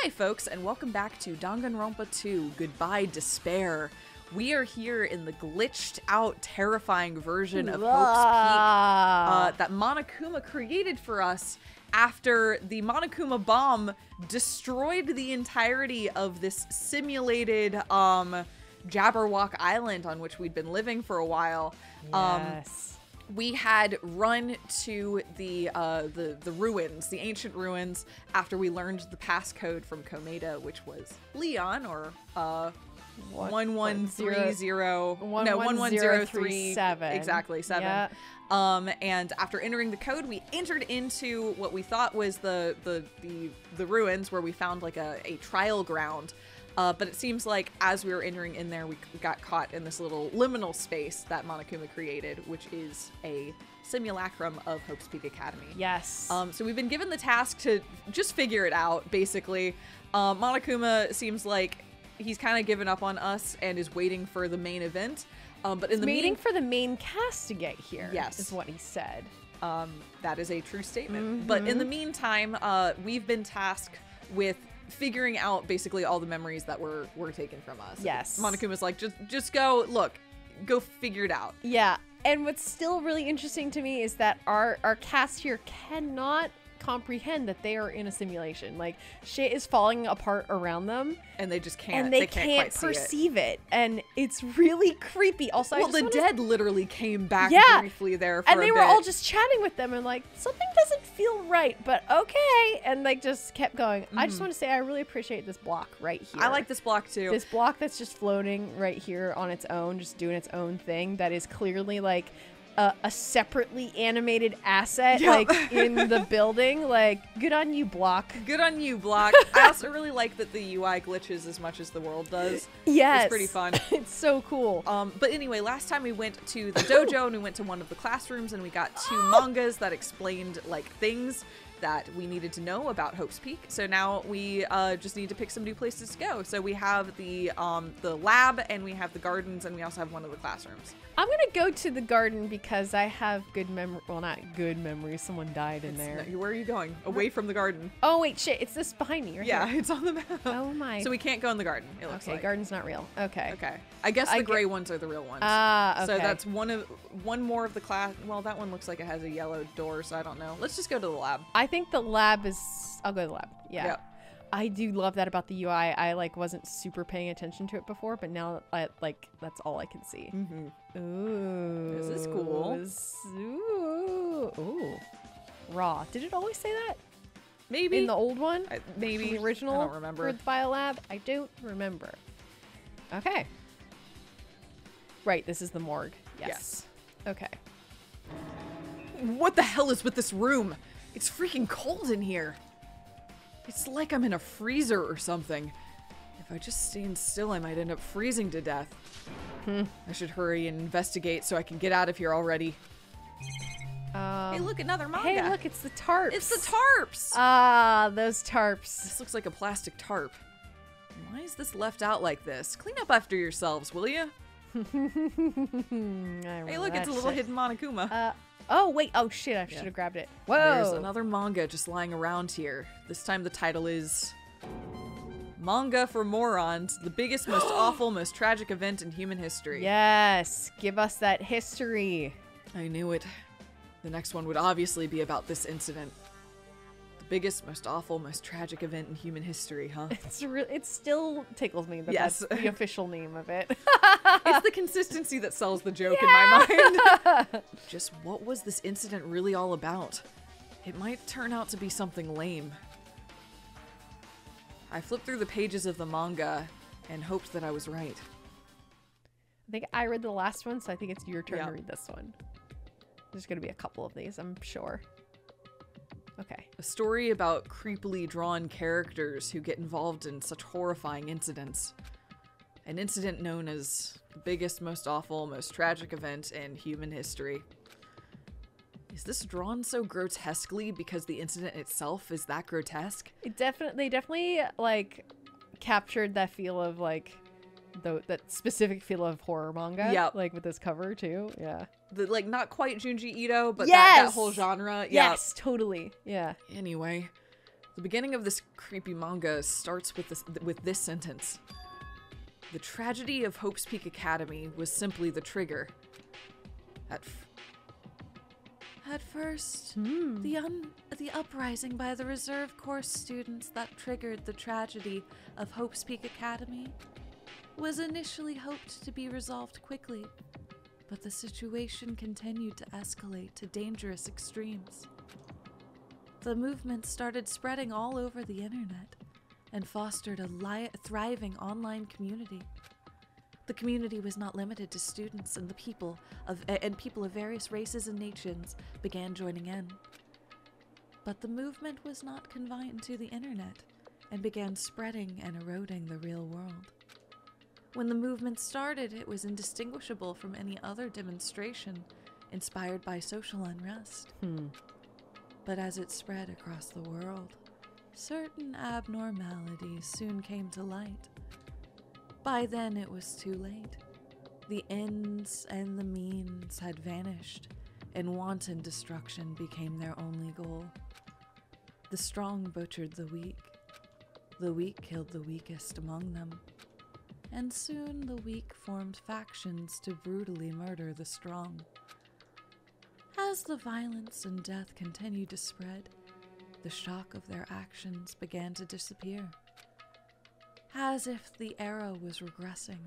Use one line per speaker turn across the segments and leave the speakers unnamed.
Hi folks, and welcome back to Danganronpa 2, Goodbye Despair. We are here in the glitched out, terrifying version of Hope's Peak that Monokuma created for us after the Monokuma bomb destroyed the entirety of this simulated Jabberwock Island on which we'd been living for a while.
Yes.
We had run to the ruins, the ancient ruins, after we learned the passcode from Komeda, which was Leon, or 11037. Exactly, 7.
Yeah.
And after entering the code, we entered into what we thought was the ruins, where we found like a trial ground. But it seems like as we were entering in there, we got caught in this little liminal space that Monokuma created, which is a simulacrum of Hope's Peak Academy.
Yes.
So we've been given the task to just figure it out, basically. Monokuma seems like he's kind of given up on us and is waiting for the main event. But in the
waiting for the main cast to get here.
Yes,
is what he said.
That is a true statement. But in the meantime, we've been tasked with figuring out basically all the memories that were taken from us.
Yes.
Monokuma's like, just go figure it out.
Yeah. And what's still really interesting to me is that our cast here cannot comprehend that they are in a simulation. Like, shit is falling apart around them,
and they just can't.
And they
can't
can't perceive it, and it's really creepy. Also,
well, the dead literally came back briefly there for
and they
a
were
bit.
all just chatting with them and like, something doesn't feel right, but okay, and like just kept going. I just want to say I really appreciate this block right here.
I like this block too.
This block that's just floating right here on its own, just doing its own thing. That is clearly like a separately animated asset, like in the building. Like, good on you, block.
Good on you, block. I also really like that the UI glitches as much as the world does.
Yes,
it's pretty fun.
It's so cool.
But anyway, last time we went to the dojo and we went to one of the classrooms and we got 2 mangas that explained like things that we needed to know about Hope's Peak. So now we just need to pick some new places to go. So we have the lab, and we have the gardens, and we also have one of the classrooms.
I'm gonna go to the garden because I have good memory. Well, not good memories. Someone died in there.
Where are you going? Away from the garden.
Oh wait, shit! It's this behind me, right?
Yeah,
here.
it's on the map.
Oh my.
So we can't go in the garden. It looks like.
Garden's not real. Okay.
Okay. I guess the gray ones are the real ones.
Okay.
So that's one more of the class. Well, that one looks like it has a yellow door, so I don't know. Let's just go to the lab.
I think the lab is. I'll go to the lab. Yeah.
Yep.
I do love that about the UI. I like wasn't super paying attention to it before, but now that's all I can see. Ooh,
this is cool.
Ooh, raw. Did it always say that?
Maybe
in the old one.
Maybe
the original.
I don't remember.
For the biolab, I don't remember. Okay. Right. This is the morgue. Yes. Okay.
What the hell is with this room? It's freaking cold in here. It's like I'm in a freezer or something. If I just stand still, I might end up freezing to death. I should hurry and investigate so I can get out of here already. Hey, look, another manga.
Hey, look, it's the tarps.
It's the tarps.
Ah, those tarps.
This looks like a plastic tarp. Why is this left out like this? Clean up after yourselves, will you? Hey, look, it's a little hidden Monokuma.
Oh, wait. Oh, shit. I should have grabbed it. Whoa.
There's another manga just lying around here. This time the title is Manga for Morons, the biggest, most awful, most tragic event in human history.
Yes. Give us that history.
I knew it. The next one would obviously be about this incident. The biggest, most awful, most tragic event in human history, huh?
It still tickles me that that's the official name of it.
It's the consistency that sells the joke in my mind. Just what was this incident really all about? It might turn out to be something lame. I flipped through the pages of the manga and hoped that I was right.
I think I read the last one, so I think it's your turn to read this one. There's going to be a couple of these, I'm sure. Okay.
A story about creepily drawn characters who get involved in such horrifying incidents. An incident known as the biggest, most awful, most tragic event in human history. Is this drawn so grotesquely because the incident itself is that grotesque?
They definitely like captured that feel of like that specific feel of horror manga.
Yeah.
Like with this cover too. Yeah.
Like not quite Junji Ito, but that whole genre.
Yes, totally. Yeah.
Anyway, The beginning of this creepy manga starts with this sentence. The tragedy of Hope's Peak Academy was simply the trigger. At first, the uprising by the reserve course students that triggered the tragedy of Hope's Peak Academy was initially hoped to be resolved quickly, but the situation continued to escalate to dangerous extremes. The movement started spreading all over the internet and fostered a thriving online community. The community was not limited to students, and people of various races and nations began joining in. But the movement was not confined to the internet and began spreading and eroding the real world. When the movement started, it was indistinguishable from any other demonstration inspired by social unrest. But as it spread across the world, certain abnormalities soon came to light. By then, it was too late. The ends and the means had vanished, and wanton destruction became their only goal. The strong butchered the weak killed the weakest among them, and soon the weak formed factions to brutally murder the strong. As the violence and death continued to spread, the shock of their actions began to disappear. As if the era was regressing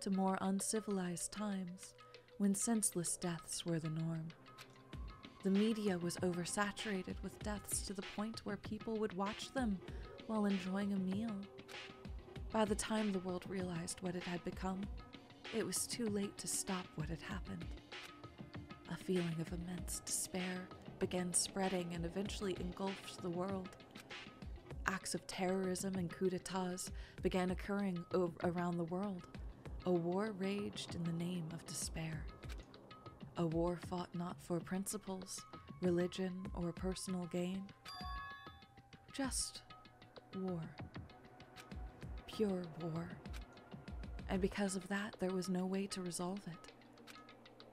to more uncivilized times when senseless deaths were the norm. The media was oversaturated with deaths to the point where people would watch them while enjoying a meal. By the time the world realized what it had become, it was too late to stop what had happened. A feeling of immense despair began spreading and eventually engulfed the world. Acts of terrorism and coups d'etats began occurring around the world. A war raged in the name of despair. A war fought not for principles, religion, or personal gain. Just war. Pure war. And because of that, there was no way to resolve it.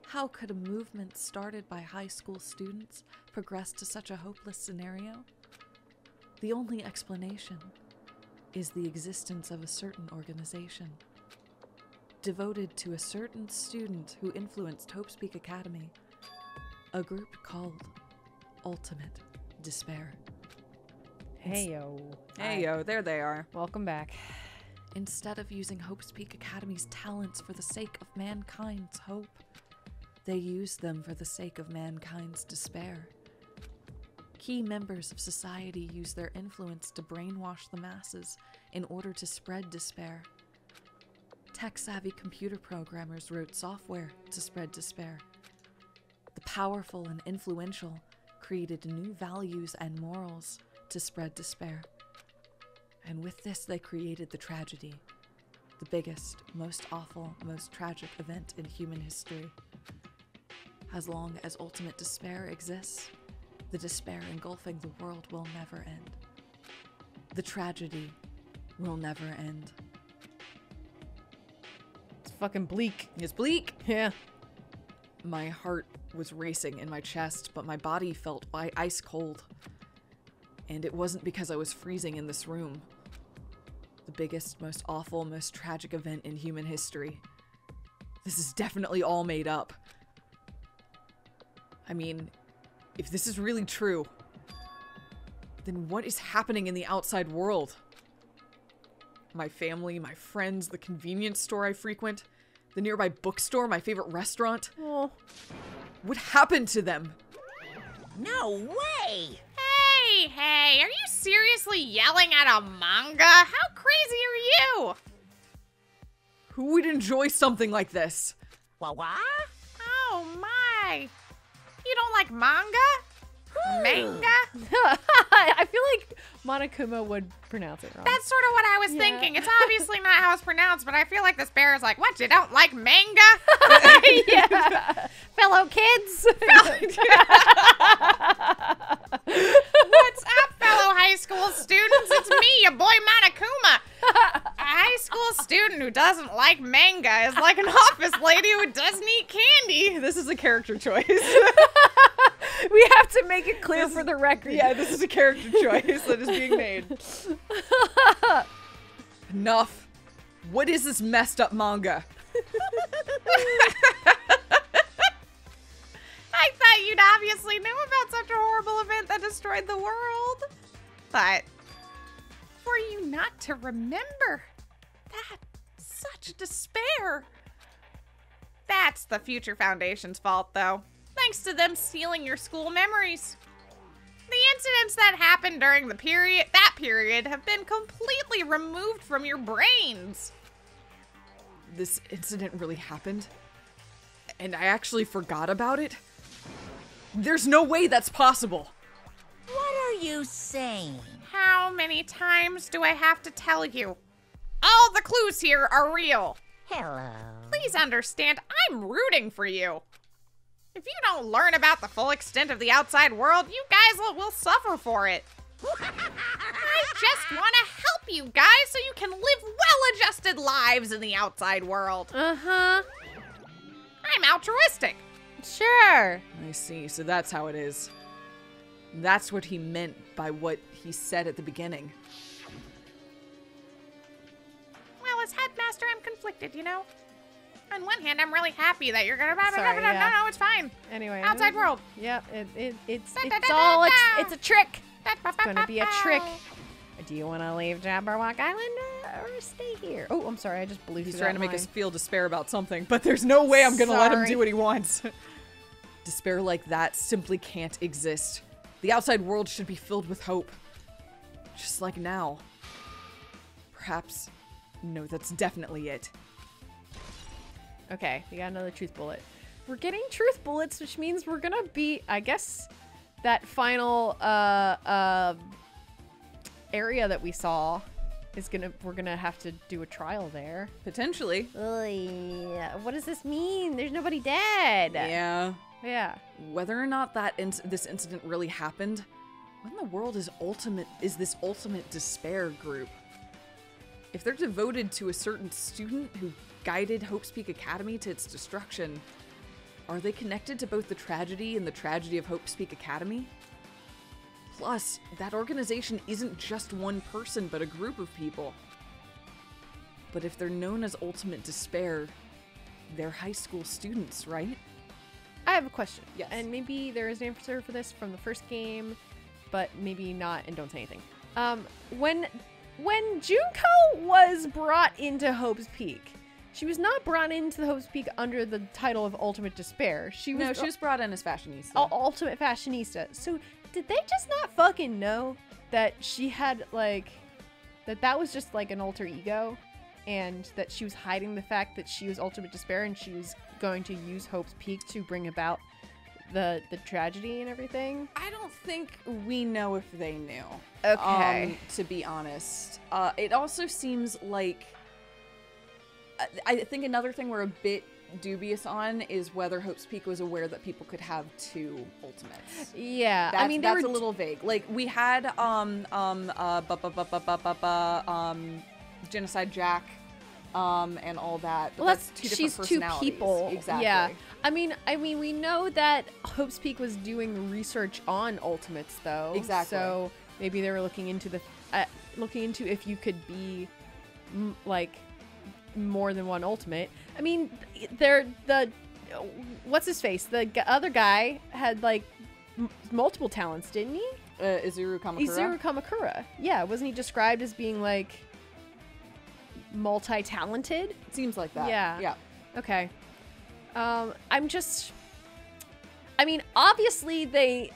How could a movement started by high school students progress to such a hopeless scenario? The only explanation is the existence of a certain organization, devoted to a certain student who influenced Hope's Peak Academy, a group called Ultimate Despair.
Heyo.
Heyo, there they are.
Welcome back.
Instead of using Hope's Peak Academy's talents for the sake of mankind's hope, they used them for the sake of mankind's despair. Key members of society used their influence to brainwash the masses in order to spread despair. Tech-savvy computer programmers wrote software to spread despair. The powerful and influential created new values and morals to spread despair. And with this, they created the tragedy, the biggest, most awful, most tragic event in human history. As long as ultimate despair exists, the despair engulfing the world will never end. The tragedy will never end.
It's fucking bleak.
It's bleak.
Yeah.
My heart was racing in my chest, but my body felt ice cold. And it wasn't because I was freezing in this room. The biggest, most awful, most tragic event in human history. This is definitely all made up. I mean, if this is really true, then what is happening in the outside world? My family, my friends, the convenience store I frequent, the nearby bookstore, my favorite restaurant.
Oh.
What happened to them?
No way!
Hey, are you seriously yelling at a manga? How crazy are you?
Who would enjoy something like this?
What?
Oh my. You don't like manga? Manga?
I feel like Monokuma would pronounce it wrong.
That's sort of what I was thinking. It's obviously not how it's pronounced, but I feel like this bear is like, what, you don't like manga?
Yeah. Fellow kids.
What's up, fellow high school students? It's me, your boy Monokuma. A high school student who doesn't like manga is like an office lady who doesn't eat candy.
This is a character choice.
We have to make it clear for the record.
Yeah, this is a character choice that is being made. Enough. What is this messed up manga?
I thought you'd obviously knew about such a horrible event that destroyed the world. But for you not to remember that, such despair. That's the Future Foundation's fault, though. Thanks to them stealing your school memories. The incidents that happened during that period have been completely removed from your brains.
This incident really happened? And I actually forgot about it? There's no way that's possible.
What are you saying?
How many times do I have to tell you? All the clues here are real.
Hello.
Please understand, I'm rooting for you. If you don't learn about the full extent of the outside world, you guys will suffer for it. I just want to help you guys so you can live well-adjusted lives in the outside world.
Uh-huh.
I'm altruistic.
Sure.
I see, so that's how it is. That's what he meant by what he said at the beginning.
Well, as headmaster, I'm conflicted, you know? On one hand, I'm really happy that you're gonna...
Sorry, yeah.
No, it's fine.
Anyway.
Outside world.
Yep, it's
Da, da,
it's
da,
all
da,
a,
da.
it's a trick.
Da, ba,
It's
ba,
gonna
ba,
be a
ba.
trick. Do you want to leave Jabberwock Island or stay here? Oh, I'm sorry, I just blew
He's
through
trying to
that
make us
line.
feel despair about something, but there's no way I'm gonna let him
Sorry.
do what he wants. Despair like that simply can't exist. The outside world should be filled with hope. Just like now. Perhaps... No, that's definitely it.
Okay, we got another truth bullet. We're getting truth bullets, which means we're gonna be, I guess, that final area that we saw is we're gonna have to do a trial there.
Potentially.
What does this mean? There's nobody dead.
Yeah.
Yeah.
Whether or not this incident really happened, what in the world is this ultimate despair group? If they're devoted to a certain student who guided Hope's Peak Academy to its destruction, are they connected to both the tragedy and the tragedy of Hope's Peak Academy? Plus, that organization isn't just one person, but a group of people. But if they're known as Ultimate Despair, they're high school students, right?
I have a question.
Yes.
And maybe there is an answer for this from the first game, but maybe not, and don't say anything. When Junko was brought into Hope's Peak, she was not brought into the Hope's Peak under the title of Ultimate Despair. She was
brought in as fashionista.
Ultimate Fashionista. So did they just not fucking know that she had, like, that was just like an alter ego, and that she was hiding the fact that she was Ultimate Despair and she was going to use Hope's Peak to bring about the tragedy and everything?
I don't think we know if they knew.
Okay.
To be honest. It also seems like... I think another thing we're a bit dubious on is whether Hope's Peak was aware that people could have two ultimates.
Yeah.
That's,
I mean,
that's a little vague. Like, we had, Genocide Jack, and all that. But
well,
that's two different
she's two
personalities.
people.
Exactly.
Yeah. I mean, we know that Hope's Peak was doing research on ultimates, though.
Exactly.
So maybe they were looking into if you could be like more than one ultimate. I mean, what's his face? The other guy had like multiple talents, didn't he?
Izuru Kamakura?
Izuru Kamakura. Yeah, wasn't he described as being like multi-talented?
It seems like that.
Yeah.
Yeah.
Okay. I mean, obviously it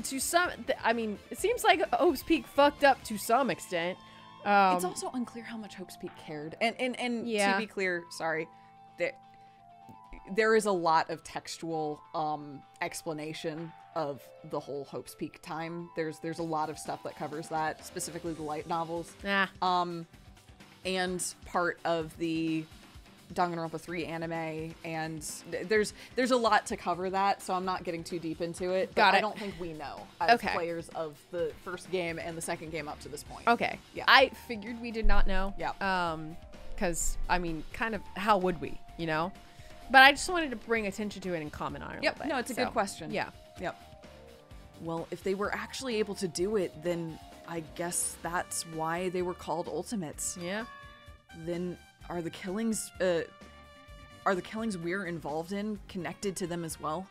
seems like Hope's Peak fucked up to some extent.
It's also unclear how much Hope's Peak cared. And
Yeah.
to be clear, sorry, there is a lot of textual explanation of the whole Hope's Peak time. There's a lot of stuff that covers that, specifically the light novels. And part of the Danganronpa 3 anime, and there's a lot to cover that, so I'm not getting too deep into it. But
Got it.
I don't think we know as
Okay.
players of the first game and the second game up to this point.
Okay.
Yeah.
I figured we did not know.
Yeah.
Because, I mean, kind of, how would we, you know? But I just wanted to bring attention to it and comment on it a
Yep.
little bit.
No, it's a good question.
Yeah.
Yep. Well, if they were actually able to do it, then I guess that's why they were called Ultimates.
Yeah.
Then are the killings we're involved in connected to them as well?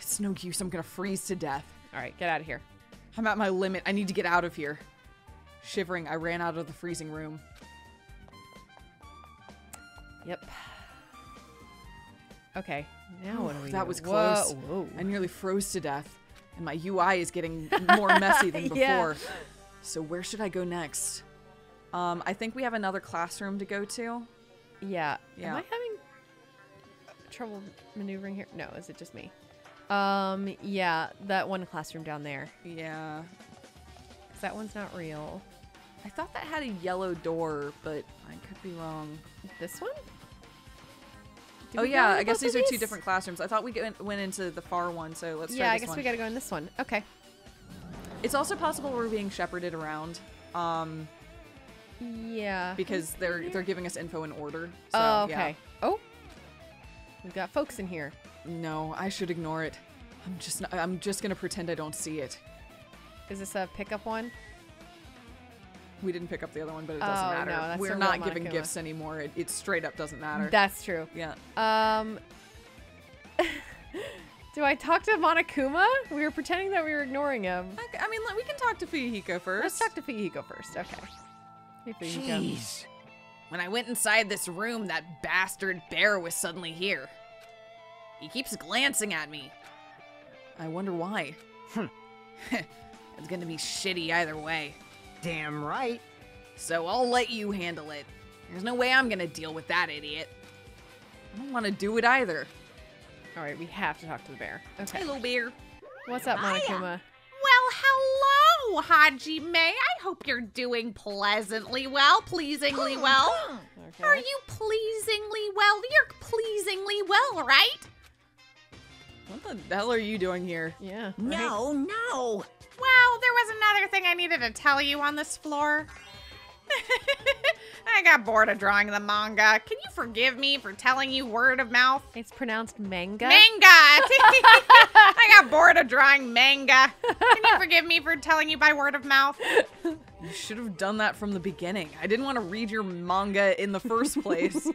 It's no use. I'm gonna freeze to death.
All right, get out of here.
I'm at my limit. I need to get out of here. Shivering, I ran out of the freezing room.
Yep. Okay, now what do we do?
That was close.
Whoa.
I nearly froze to death, and my UI is getting more messy than before.
Yeah.
So where should I go next? I think we have another classroom to go to.
Yeah.
Yeah.
Am I having trouble maneuvering here? No, is it just me? Yeah, that one classroom down there.
Yeah.
'Cause that one's not real.
I thought that had a yellow door, but I could be wrong.
This one? Did
Oh
we go
yeah,
into
I guess
both
these
of
are two different classrooms. I thought we went into the far one, so let's try
Yeah, I
this
guess
one.
we gotta go in this one. Okay.
It's also possible we're being shepherded around,
Yeah.
because they're giving us info in order. So,
Oh,
yeah.
okay. Oh, we've got folks in here.
No, I should ignore it. I'm just gonna pretend I don't see it.
Is this a pickup one?
We didn't pick up the other one, but it doesn't
Oh,
matter.
no, that's
We're
a
not
real
giving
Monokuma.
gifts anymore. It straight up doesn't matter.
That's true.
Yeah.
Do I talk to Monokuma? We were pretending that we were ignoring him.
I mean, we can talk to Fuyuhiko first.
Let's talk to Fuyuhiko first. Okay. Hey, Fuyuhiko.
Jeez.
When I went inside this room, that bastard bear was suddenly here. He keeps glancing at me. I wonder why. It's gonna be shitty either way.
Damn right.
So I'll let you handle it. There's no way I'm gonna deal with that idiot. I don't want to do it either.
All right, we have to talk to the bear. Okay.
Hey, little bear.
What's up, Monokuma?
Well, hello, Hajime. I hope you're doing pleasantly well, pleasingly well.
Okay.
Are you pleasingly well? You're pleasingly well, right?
What the hell are you doing here?
Yeah. right.
No, no.
Well, there was another thing I needed to tell you on this floor. I got bored of drawing the manga. Can you forgive me for telling you word of mouth?
It's pronounced manga.
Manga! I got bored of drawing manga. Can you forgive me for telling you by word of mouth?
You should have done that from the beginning. I didn't want to read your manga in the first place.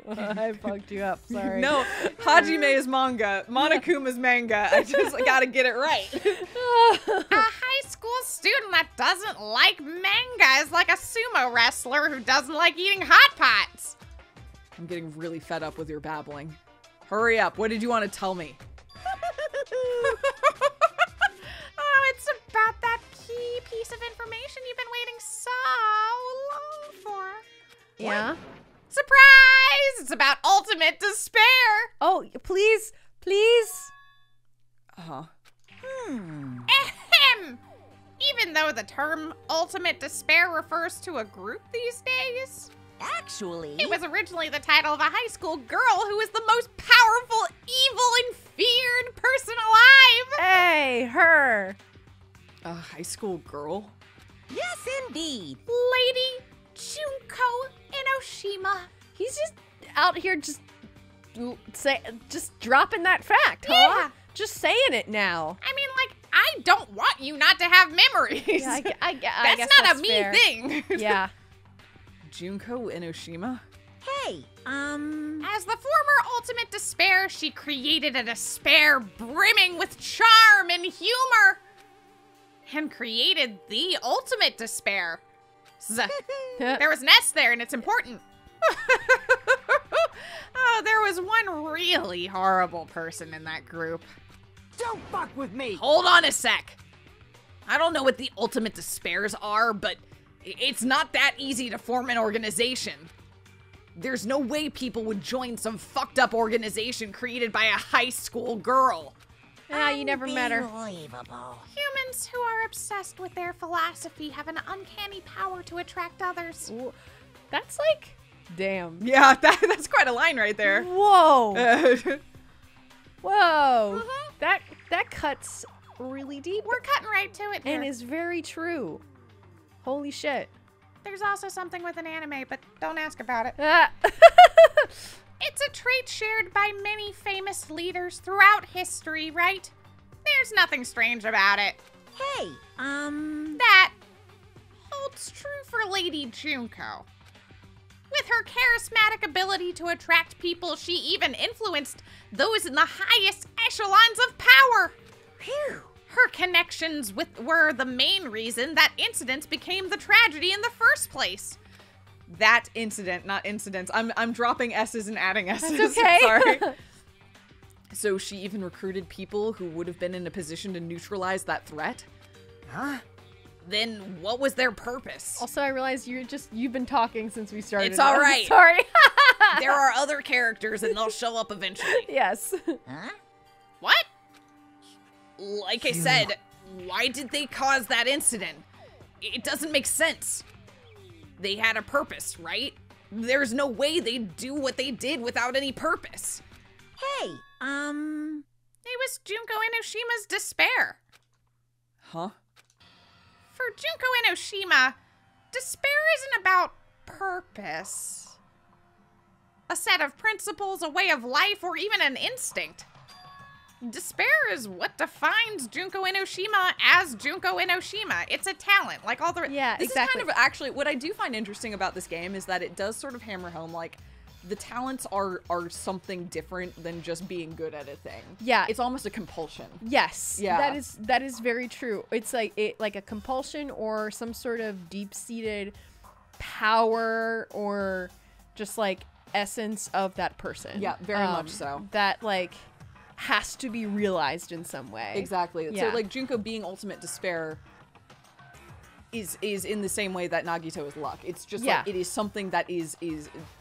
I fucked you up. Sorry.
No, Hajime is manga. Monokuma's manga. I just gotta get it right.
A high school student that doesn't like manga is like a sumo wrestler who doesn't like eating hot pots.
I'm getting really fed up with your babbling. Hurry up. What did you want to tell me?
Oh, it's about that key piece of information you've been waiting so long for.
Yeah.
Surprise! It's about ultimate despair.
Oh, please, please.
Uh-huh.
Ahem. Even though the term ultimate despair refers to a group these days,
Actually,
it was originally the title of a high school girl who is the most powerful, evil, and feared person alive.
Hey, her.
A high school girl?
yes, indeed.
Lady Junko Enoshima.
He's just out here just dropping that fact, huh?
Yeah.
Just saying it now.
I mean, like, I don't want you not to have memories.
Yeah, I
that's
guess
not
that's
a me
fair.
thing.
Yeah.
Junko Enoshima?
Hey,
As the former ultimate despair, she created a despair brimming with charm and humor. And created the ultimate despair. There was an S there, and it's important. Oh, there was one really horrible person in that group.
don't fuck with me.
Hold on a sec. I don't know what the ultimate despairs are, but it's not that easy to form an organization. There's no way people would join some fucked up organization created by a high school girl.
Ah, you never met her.
Unbelievable.
Humans who are obsessed with their philosophy have an uncanny power to attract others.
Ooh, that's like, damn.
Yeah, that's quite a line right there.
Whoa.
Uh,
Whoa. That cuts really deep
We're cutting right to it here.
and is very true. Holy shit.
There's also something with an anime, but don't ask about it.
Ah.
It's a trait shared by many famous leaders throughout history, right? There's nothing strange about it.
Hey,
That holds true for Lady Junko. With her charismatic ability to attract people, she even influenced those in the highest echelons of power.
Phew.
Her connections were the main reason that incidents became the tragedy in the first place.
That incident, not incidents. I'm dropping S's and adding S's.
That's okay.
Sorry. So she even recruited people who would have been in a position to neutralize that threat?
Huh?
Then what was their purpose?
Also, I realize you've been talking since we started.
It's all
I'm
right.
Sorry.
There are other characters and they'll show up eventually.
Yes.
Huh?
What?
Like I said, why did they cause that incident? It doesn't make sense. They had a purpose, right? There's no way they'd do what they did without any purpose.
Hey,
It was Junko Enoshima's despair.
Huh?
For Junko Enoshima, despair isn't about purpose. A set of principles, a way of life, or even an instinct. Despair is what defines Junko Enoshima as Junko Enoshima. It's a talent, like all the...
Yeah,
This
exactly.
is kind of actually what I do find interesting about this game is that it does sort of hammer home like the talents are something different than just being good at a thing.
Yeah.
It's almost a compulsion.
Yes.
Yeah.
That is very true. It's like a compulsion or some sort of deep-seated power or just like essence of that person.
Yeah, very much so.
That like has to be realized in some way.
Exactly.
Yeah.
So like Junko being ultimate despair is in the same way that Nagito is luck. It's just
Yeah.
like it is something that is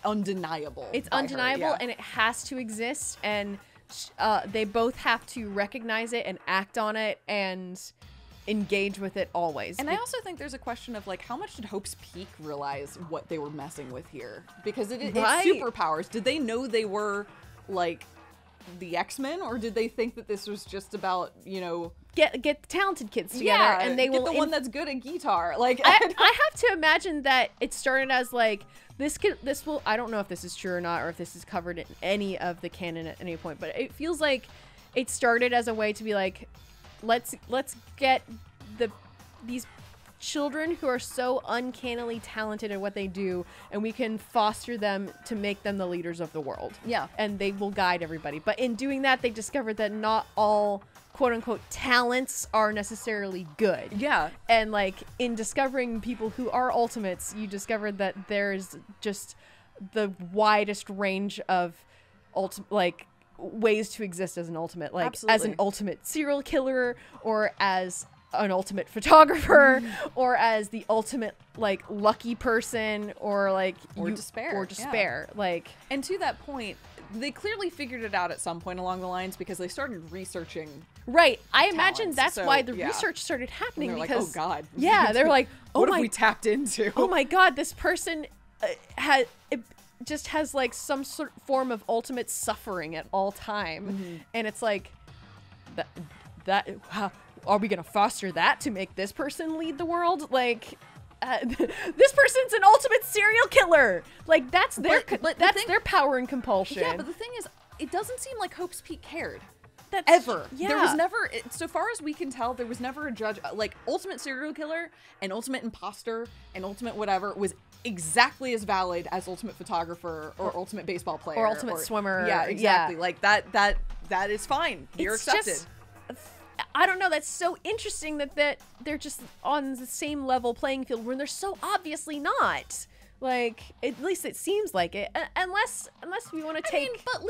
undeniable.
It's
by her,
undeniable
yeah.
and it has to exist, and they both have to recognize it and act on it and engage with it always.
And I also think there's a question of like, how much did Hope's Peak realize what they were messing with here? Because
Right.
it's superpowers. Did they know they were like the X-Men, or did they think that this was just about, you know,
get talented kids together, and they
get
will
the one that's good at guitar? Like,
I have to imagine that it started as like this will, I don't know if this is true or not, or if this is covered in any of the canon at any point, but it feels like it started as a way to be like, let's get these children who are so uncannily talented at what they do, and we can foster them to make them the leaders of the world.
Yeah.
And they will guide everybody. But in doing that, they discovered that not all quote unquote talents are necessarily good.
yeah.
And like in discovering people who are ultimates, you discovered that there's just the widest range of ways to exist as an ultimate, like as an
Absolutely.
ultimate serial killer, or as an ultimate photographer, or as the ultimate like lucky person, or like
Or despair,
or
yeah.
despair. Like
And to that point, they clearly figured it out at some point along the lines because they started researching.
right, I imagine
Talents,
that's
so,
way the
yeah.
research started
And
happening
they're
because
like, oh God.
yeah, they're like, oh
what
my
have we tapped into?
oh my god, this person just has like some sort form of ultimate suffering at all time, and it's like that wow, are we gonna foster that to make this person lead the world? Like this person's an ultimate serial killer. Like that's their
but the
that's
thing-
their power and compulsion.
Yeah, but the thing is, it doesn't seem like Hope's Peak cared.
that's
Ever.
Yeah.
There was never, so far as we can tell, there was never a judge, like, ultimate serial killer and ultimate imposter and ultimate whatever was exactly as valid as ultimate photographer or ultimate baseball player.
or ultimate swimmer.
Yeah, exactly.
Yeah.
Like, that is fine. You're
It's
accepted.
just- I don't know. That's so interesting that they're just on the same level playing field when they're so obviously not. Like, at least it seems like it. Unless we want to
I
take.
mean, but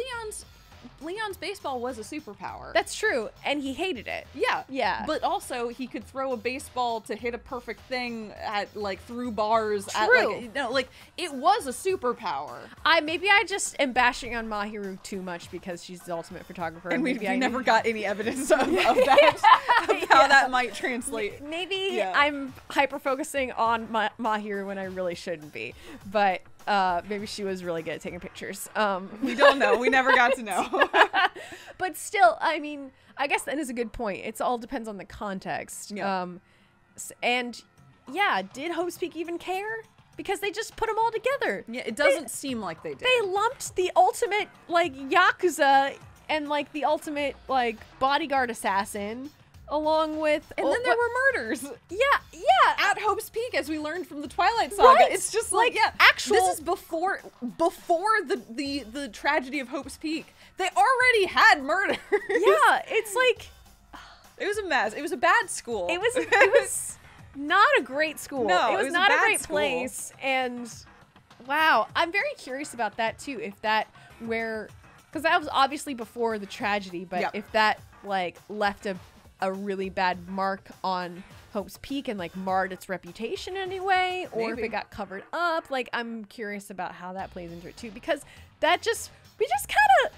Leon's baseball was a superpower.
That's true, and he hated it.
yeah.
Yeah.
But also, he could throw a baseball to hit a perfect thing at, like, through bars. At,
True.
like, no, like, it was a superpower.
Maybe I just am bashing on Mahiru too much because she's the ultimate photographer.
And we
maybe I
never got any evidence of that, of how that might translate.
Maybe
Yeah.
I'm hyper focusing on Mahiru when I really shouldn't be, but maybe she was really good at taking pictures.
We don't know. We never got to know.
But still, I mean, I guess that is a good point. It all depends on the context.
Yeah.
And yeah, did Hope's Peak even care? because they just put them all together.
Yeah, it doesn't seem like they did.
They lumped the ultimate, like, Yakuza and, like, the ultimate, like, bodyguard assassin along with...
And then there were murders.
Yeah, yeah.
At Hope's Peak, as we learned from the Twilight Saga.
Right.
It's just like, yeah,
actual...
This is before the tragedy of Hope's Peak. They already had murders.
Yeah, it's like...
It was a mess. It was a bad school.
It was not a great school.
No,
it was
a
not a
bad
great
school.
place. And wow, I'm very curious about that too. If that because that was obviously before the tragedy, but
Yep.
if that like left a really bad mark on Hope's Peak and like marred its reputation in any way, or if
Maybe.
it got covered up, like I'm curious about how that plays into it too, because we just kind of.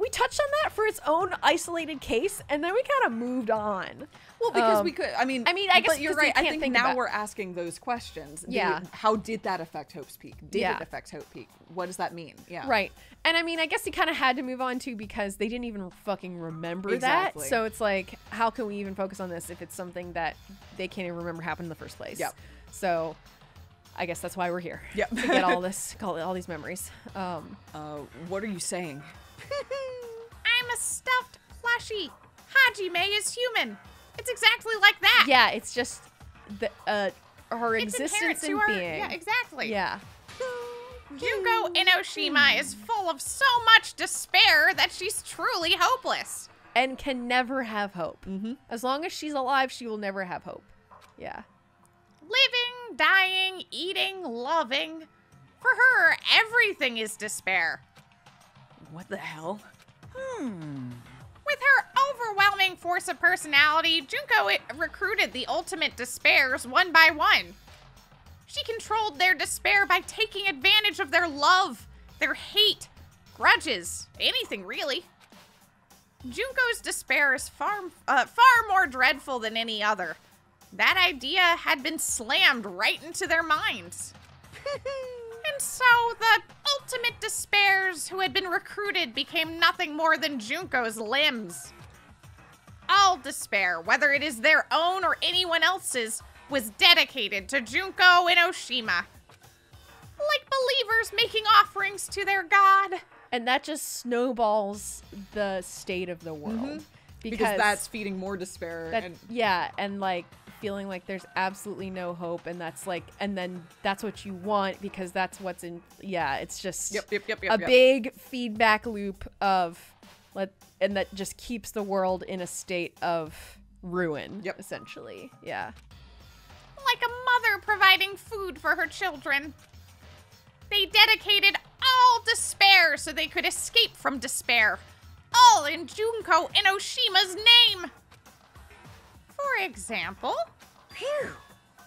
We touched on that for its own isolated case, and then we kind of moved on.
Well, because we could. I mean,
I guess
but you're
because you
right. I
can't
think
think
now
about-
we're asking those questions.
Yeah.
How did that affect Hope's Peak? Did
Yeah.
it affect Hope Peak? What does that mean? Yeah.
Right. And I mean, I guess he kind of had to move on too because they didn't even fucking remember
Exactly.
that. So it's like, how can we even focus on this if it's something that they can't even remember happened in the first place?
Yep.
So I guess that's why we're here.
Yep.
To get all these memories.
What are you saying?
I'm a stuffed plushie. Hajime is human. It's exactly like that.
Yeah, it's just her
It's inherent
existence
to
and
her.
being.
Yeah, exactly.
Yeah.
Junko Enoshima is full of so much despair that she's truly hopeless.
And can never have hope.
Mm-hmm.
As long as she's alive, she will never have hope. Yeah.
Living, dying, eating, loving. For her, everything is despair.
What the hell?
With her overwhelming force of personality, Junko recruited the ultimate despairs one by one. She controlled their despair by taking advantage of their love, their hate, grudges, anything really. Junko's despair is far more dreadful than any other. That idea had been slammed right into their minds. And so the ultimate despairs who had been recruited became nothing more than Junko's limbs. All despair, whether it is their own or anyone else's, was dedicated to Junko Enoshima. Like believers making offerings to their god.
And that just snowballs the state of the world.
Because that's feeding more despair.
That, yeah, and like feeling like there's absolutely no hope, and that's like, and then that's what you want because that's what's in. Yeah, it's just
Yep.
big feedback loop of and that just keeps the world in a state of ruin.
Yep.
Essentially, yeah.
Like a mother providing food for her children. They dedicated all despair so they could escape from despair. All in Junko Enoshima's name. For example,
Phew.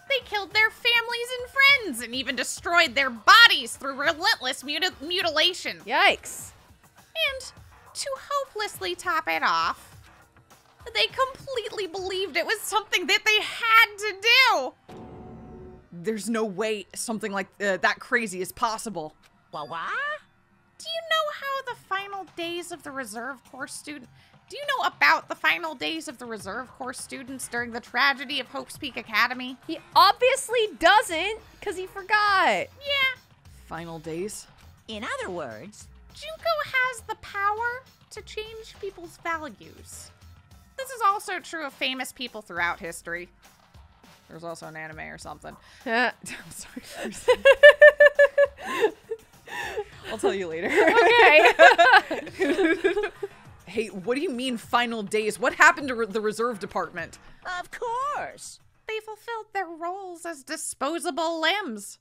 they killed their families and friends and even destroyed their bodies through relentless mutilation.
Yikes.
And to hopelessly top it off, they completely believed it was something that they had to do.
There's no way something like that crazy is possible.
What?
Do you know how the final days of the Reserve Corps student? Do you know about the final days of the Reserve Corps students during the tragedy of Hope's Peak Academy?
He obviously doesn't, because he forgot.
Yeah,
Final days?
In other words,
Junko has the power to change people's values. This is also true of famous people throughout history. There's also an anime or something. I'm sorry. I'll tell you later.
Okay.
Hey, what do you mean final days? What happened to the reserve department?
of course.
They fulfilled their roles as disposable limbs.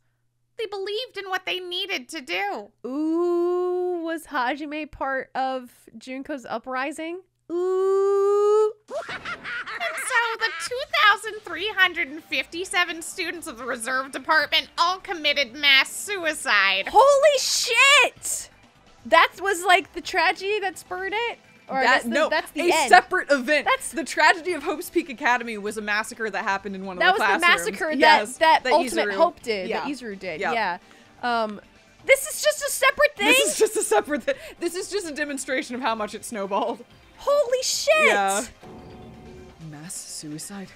They believed in what they needed to do.
Ooh, was Hajime part of Junko's uprising? Ooh.
And so the 2,357 students of the Reserve Department all committed mass suicide.
Holy shit! That was like the tragedy that spurred it? Or that's the
a
end.
separate event.
That's-
the tragedy of Hope's Peak Academy was a massacre that happened in one of
That
the
was the
classrooms.
massacre
Yes,
that Ultimate
Izuru-
Hope did,
Yeah.
that Izuru did.
Yeah.
Yeah. This is just a separate thing?
This is just a separate thing. This is just a demonstration of how much it snowballed.
Holy shit!
Yeah. Mass suicide?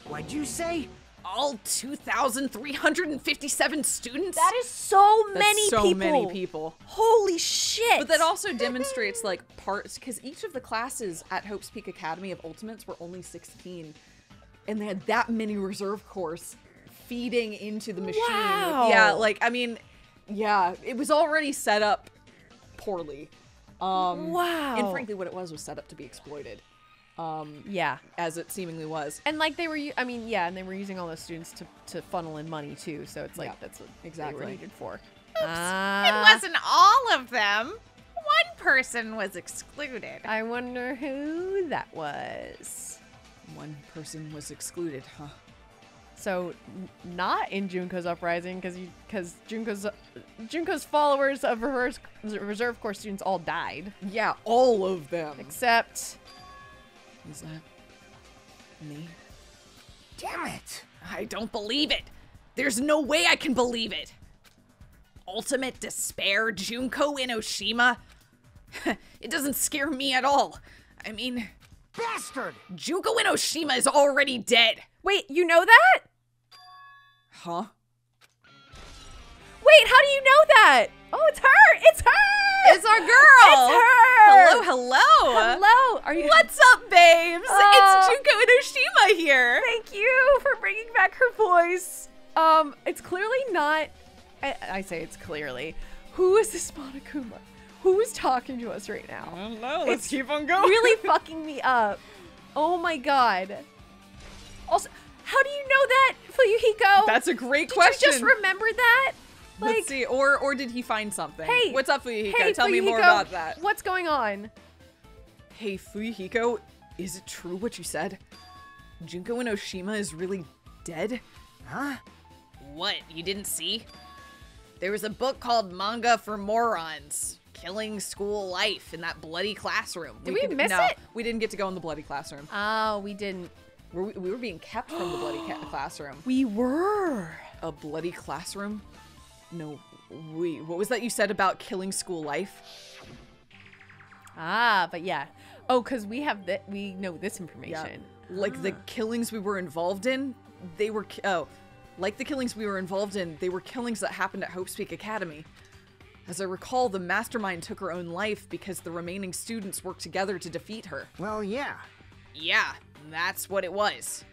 What'd you say?
All 2,357 students?
That is so
That's
many
so
people.
many people.
Holy shit.
But that also demonstrates, like, parts, because each of the classes at Hope's Peak Academy of Ultimates were only 16. And they had that many reserve corps feeding into the machine.
Wow.
Yeah, like, I mean, yeah, it was already set up poorly.
Wow.
And frankly, what it was set up to be exploited.
Yeah.
As it seemingly was.
And like they were, I mean, yeah, and they were using all those students to funnel in money too. So it's like
Yeah,
that's what
exactly.
they were needed for.
It wasn't all of them. One person was excluded.
I wonder who that was.
One person was excluded, huh?
So not in Junko's uprising because Junko's followers of reserve corps students all died.
Yeah, all of them.
Except
Is that me?
Damn it.
I don't believe it. There's no way I can believe it. Ultimate despair, Junko Inoshima? It doesn't scare me at all. I mean,
Bastard!
Junko Inoshima is already dead.
wait, you know that?
Huh?
Wait, how do you know that? Oh, it's her! It's her!
It's our girl!
It's her!
Hello!
Hello! Are you?
What's up, babes? It's Junko Inoshima here.
Thank you for bringing back her voice. It's clearly not. I say it's clearly. Who is this Monokuma? Who is talking to us right now?
I don't know.
Let's
keep on going.
Really fucking me up. Oh my god. Also, how do you know that, Fuyuhiko?
That's a great
Did
question.
you just remember that? Like,
Let's see. Or did he find something?
hey,
what's up, Fuyuhiko?
hey,
Tell me more
Fuyuhiko,
about that.
What's going on?
Hey, Fuyuhiko, is it true what you said? Junko Inoshima is really dead?
Huh?
What? You didn't see? There was a book called Manga for Morons, Killing School Life in that bloody classroom.
Did we miss
no,
it?
We didn't get to go in the bloody classroom.
Oh, we didn't.
We were being kept from the bloody classroom.
We were.
A bloody classroom? No, what was that you said about killing school life?
Ah, but yeah. Oh, because we have that. We know this information.
Like the killings we were involved in, they were like the killings we were involved in, they were killings that happened at Hope's Peak Academy. As I recall, the mastermind took her own life because the remaining students worked together to defeat her.
Well, yeah.
Yeah, that's what it was.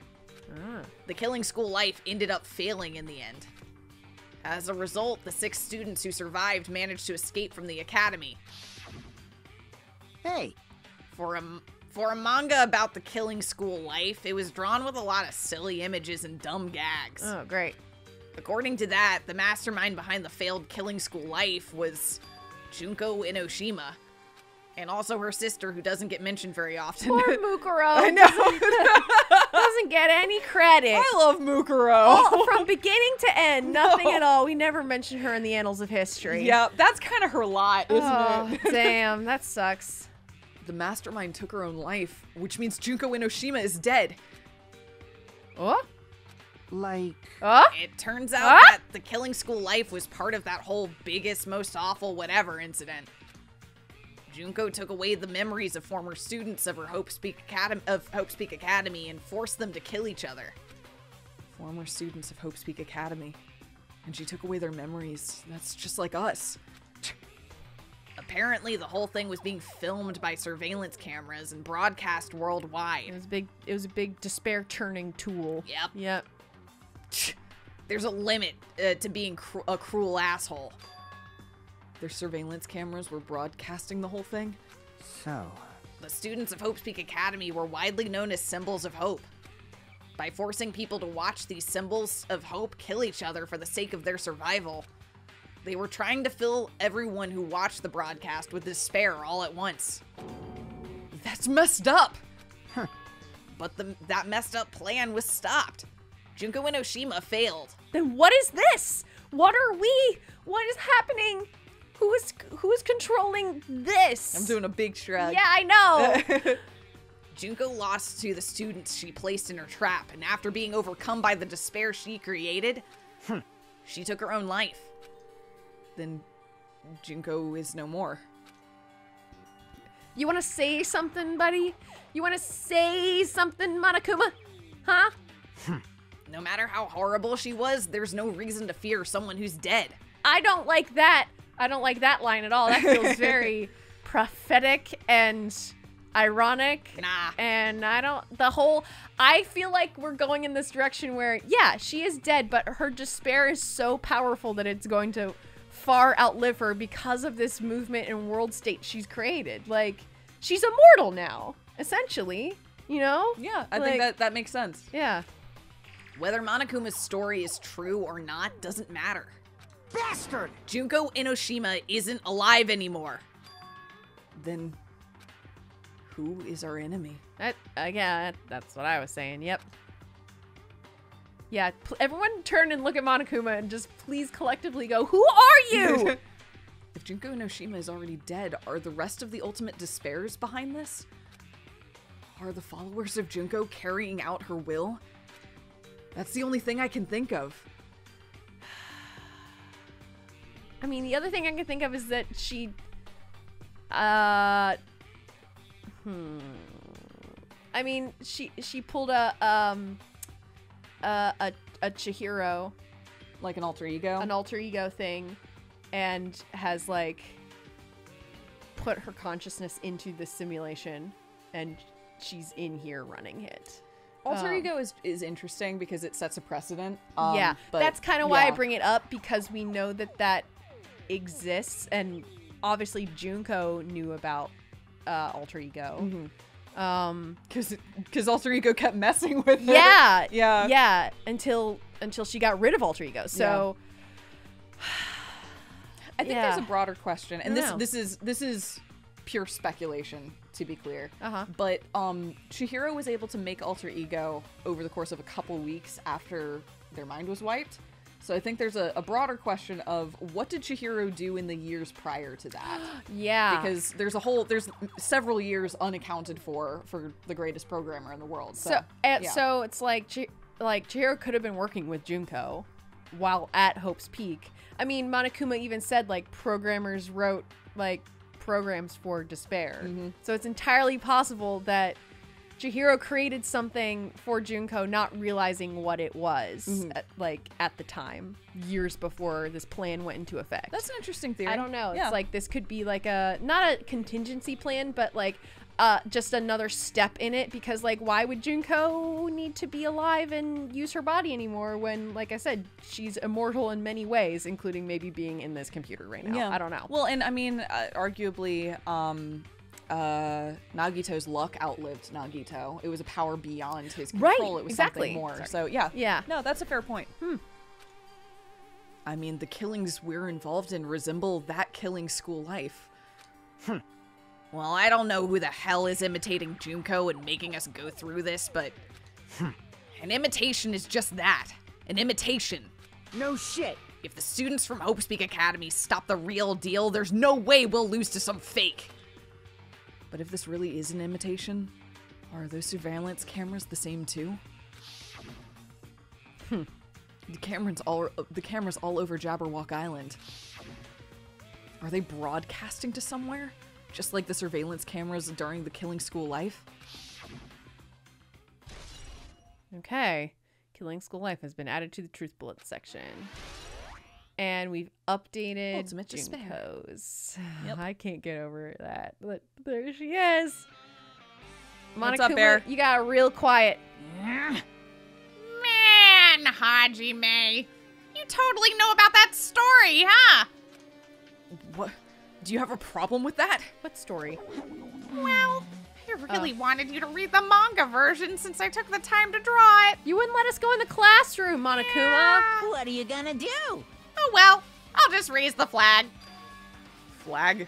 The killing school life ended up failing in the end. As a result, the 6 students who survived managed to escape from the academy.
Hey,
For a manga about the killing school life, it was drawn with a lot of silly images and dumb gags.
Oh, great.
According to that, the mastermind behind the failed killing school life was Junko Inoshima, and also her sister, who doesn't get mentioned very often.
Poor Mukuro.
I know.
Doesn't get any credit.
I love Mukuro.
Oh, from beginning to end, nothing at all. We never mention her in the annals of history.
Yeah, that's kind of her lot, isn't
Oh,
it?
damn, that sucks.
The mastermind took her own life, which means Junko Inoshima is dead.
Oh?
like...
Oh?
It turns out
Huh?
that the killing school life was part of that whole biggest, most awful whatever incident. Junko took away the memories of former students of Hope's Peak Academy and forced them to kill each other. Former students of Hope's Peak Academy. And she took away their memories. That's just like us. Apparently, the whole thing was being filmed by surveillance cameras and broadcast worldwide.
It was a big despair churning tool.
Yep.
Yep.
There's a limit to being a cruel asshole. Their surveillance cameras were broadcasting the whole thing.
So...
The students of Hope's Peak Academy were widely known as symbols of hope. By forcing people to watch these symbols of hope kill each other for the sake of their survival, they were trying to fill everyone who watched the broadcast with despair all at once. That's messed up!
Huh.
But that messed up plan was stopped. Junko Inoshima failed.
Then what is this? What are we? What is happening? Who is controlling this?
I'm doing a big shrug.
Yeah, I know.
Junko lost to the students she placed in her trap, and after being overcome by the despair she created, she took her own life. Then Junko is no more.
You want to say something, buddy? You want to say something, Monokuma? Huh?
No matter how horrible she was, there's no reason to fear someone who's dead.
I don't like that. I don't like that line at all. That feels very prophetic and ironic.
Nah.
And I feel like we're going in this direction where, yeah, she is dead, but her despair is so powerful that it's going to far outlive her because of this movement and world state she's created. Like, she's immortal now, essentially, you know?
Yeah, I think that makes sense.
Yeah.
Whether Monokuma's story is true or not doesn't matter.
Bastard!
Junko Enoshima isn't alive anymore. Then who is our enemy?
Yeah, that's what I was saying. Yep. Yeah, everyone turn and look at Monokuma and just please collectively go, who are you?
If Junko Enoshima is already dead, are the rest of the Ultimate Despairs behind this? Are the followers of Junko carrying out her will? That's the only thing I can think of.
I mean, the other thing I can think of is that she, I mean, she pulled a Chihiro,
Like an alter ego
thing, and has like put her consciousness into the simulation, and she's in here running it.
Alter ego is interesting because it sets a precedent.
Yeah,
but
that's kind of why I bring it up, because we know that exists, and obviously Junko knew about alter ego.
Because alter ego kept messing with her.
Yeah, until she got rid of alter ego. So
I think there's a broader question, and this is pure speculation, to be clear. But Chihiro was able to make alter ego over the course of a couple weeks after their mind was wiped. So I think there's a broader question of what did Chihiro do in the years prior to that?
Yeah.
Because there's several years unaccounted for the greatest programmer in the world. So
it's like Chihiro could have been working with Junko while at Hope's Peak. I mean, Monokuma even said like programmers wrote like programs for despair. So it's entirely possible that Chihiro created something for Junko, not realizing what it was, at the time, years before this plan went into effect.
That's an interesting theory.
I don't know.
Yeah.
It's like this could be like not a contingency plan, but like just another step in it, because like why would Junko need to be alive and use her body anymore when, like I said, she's immortal in many ways, including maybe being in this computer right now.
Yeah.
I don't know.
Well, and I mean, arguably, Nagito's luck outlived Nagito. It was a power beyond his control.
Right,
It was
exactly.
something more.
Sorry.
So yeah.
Yeah.
No, that's a fair point. I mean, the killings we're involved in resemble that killing school life. Well, I don't know who the hell is imitating Junko and making us go through this, but an imitation is just that. An imitation.
No shit.
If the students from Hope Speak Academy stop the real deal, there's no way we'll lose to some fake. But if this really is an imitation, are those surveillance cameras the same too? The cameras all over Jabberwock Island. Are they broadcasting to somewhere? Just like the surveillance cameras during the killing school life?
Okay. Killing School Life has been added to the Truth Bullet section. And we've updated
Ultimate Despair.
Junko's.
Yep.
I can't get over that. But there she is.
What's up,
Monokuma,
Bear?
you got real quiet.
Man, Hajime. You totally know about that story, huh?
What? Do you have a problem with that?
What story?
Well, I really wanted you to read the manga version since I took the time to draw it.
You wouldn't let us go in the classroom, Monokuma.
Yeah.
What are you gonna do?
Oh well, I'll just raise the flag.
Flag?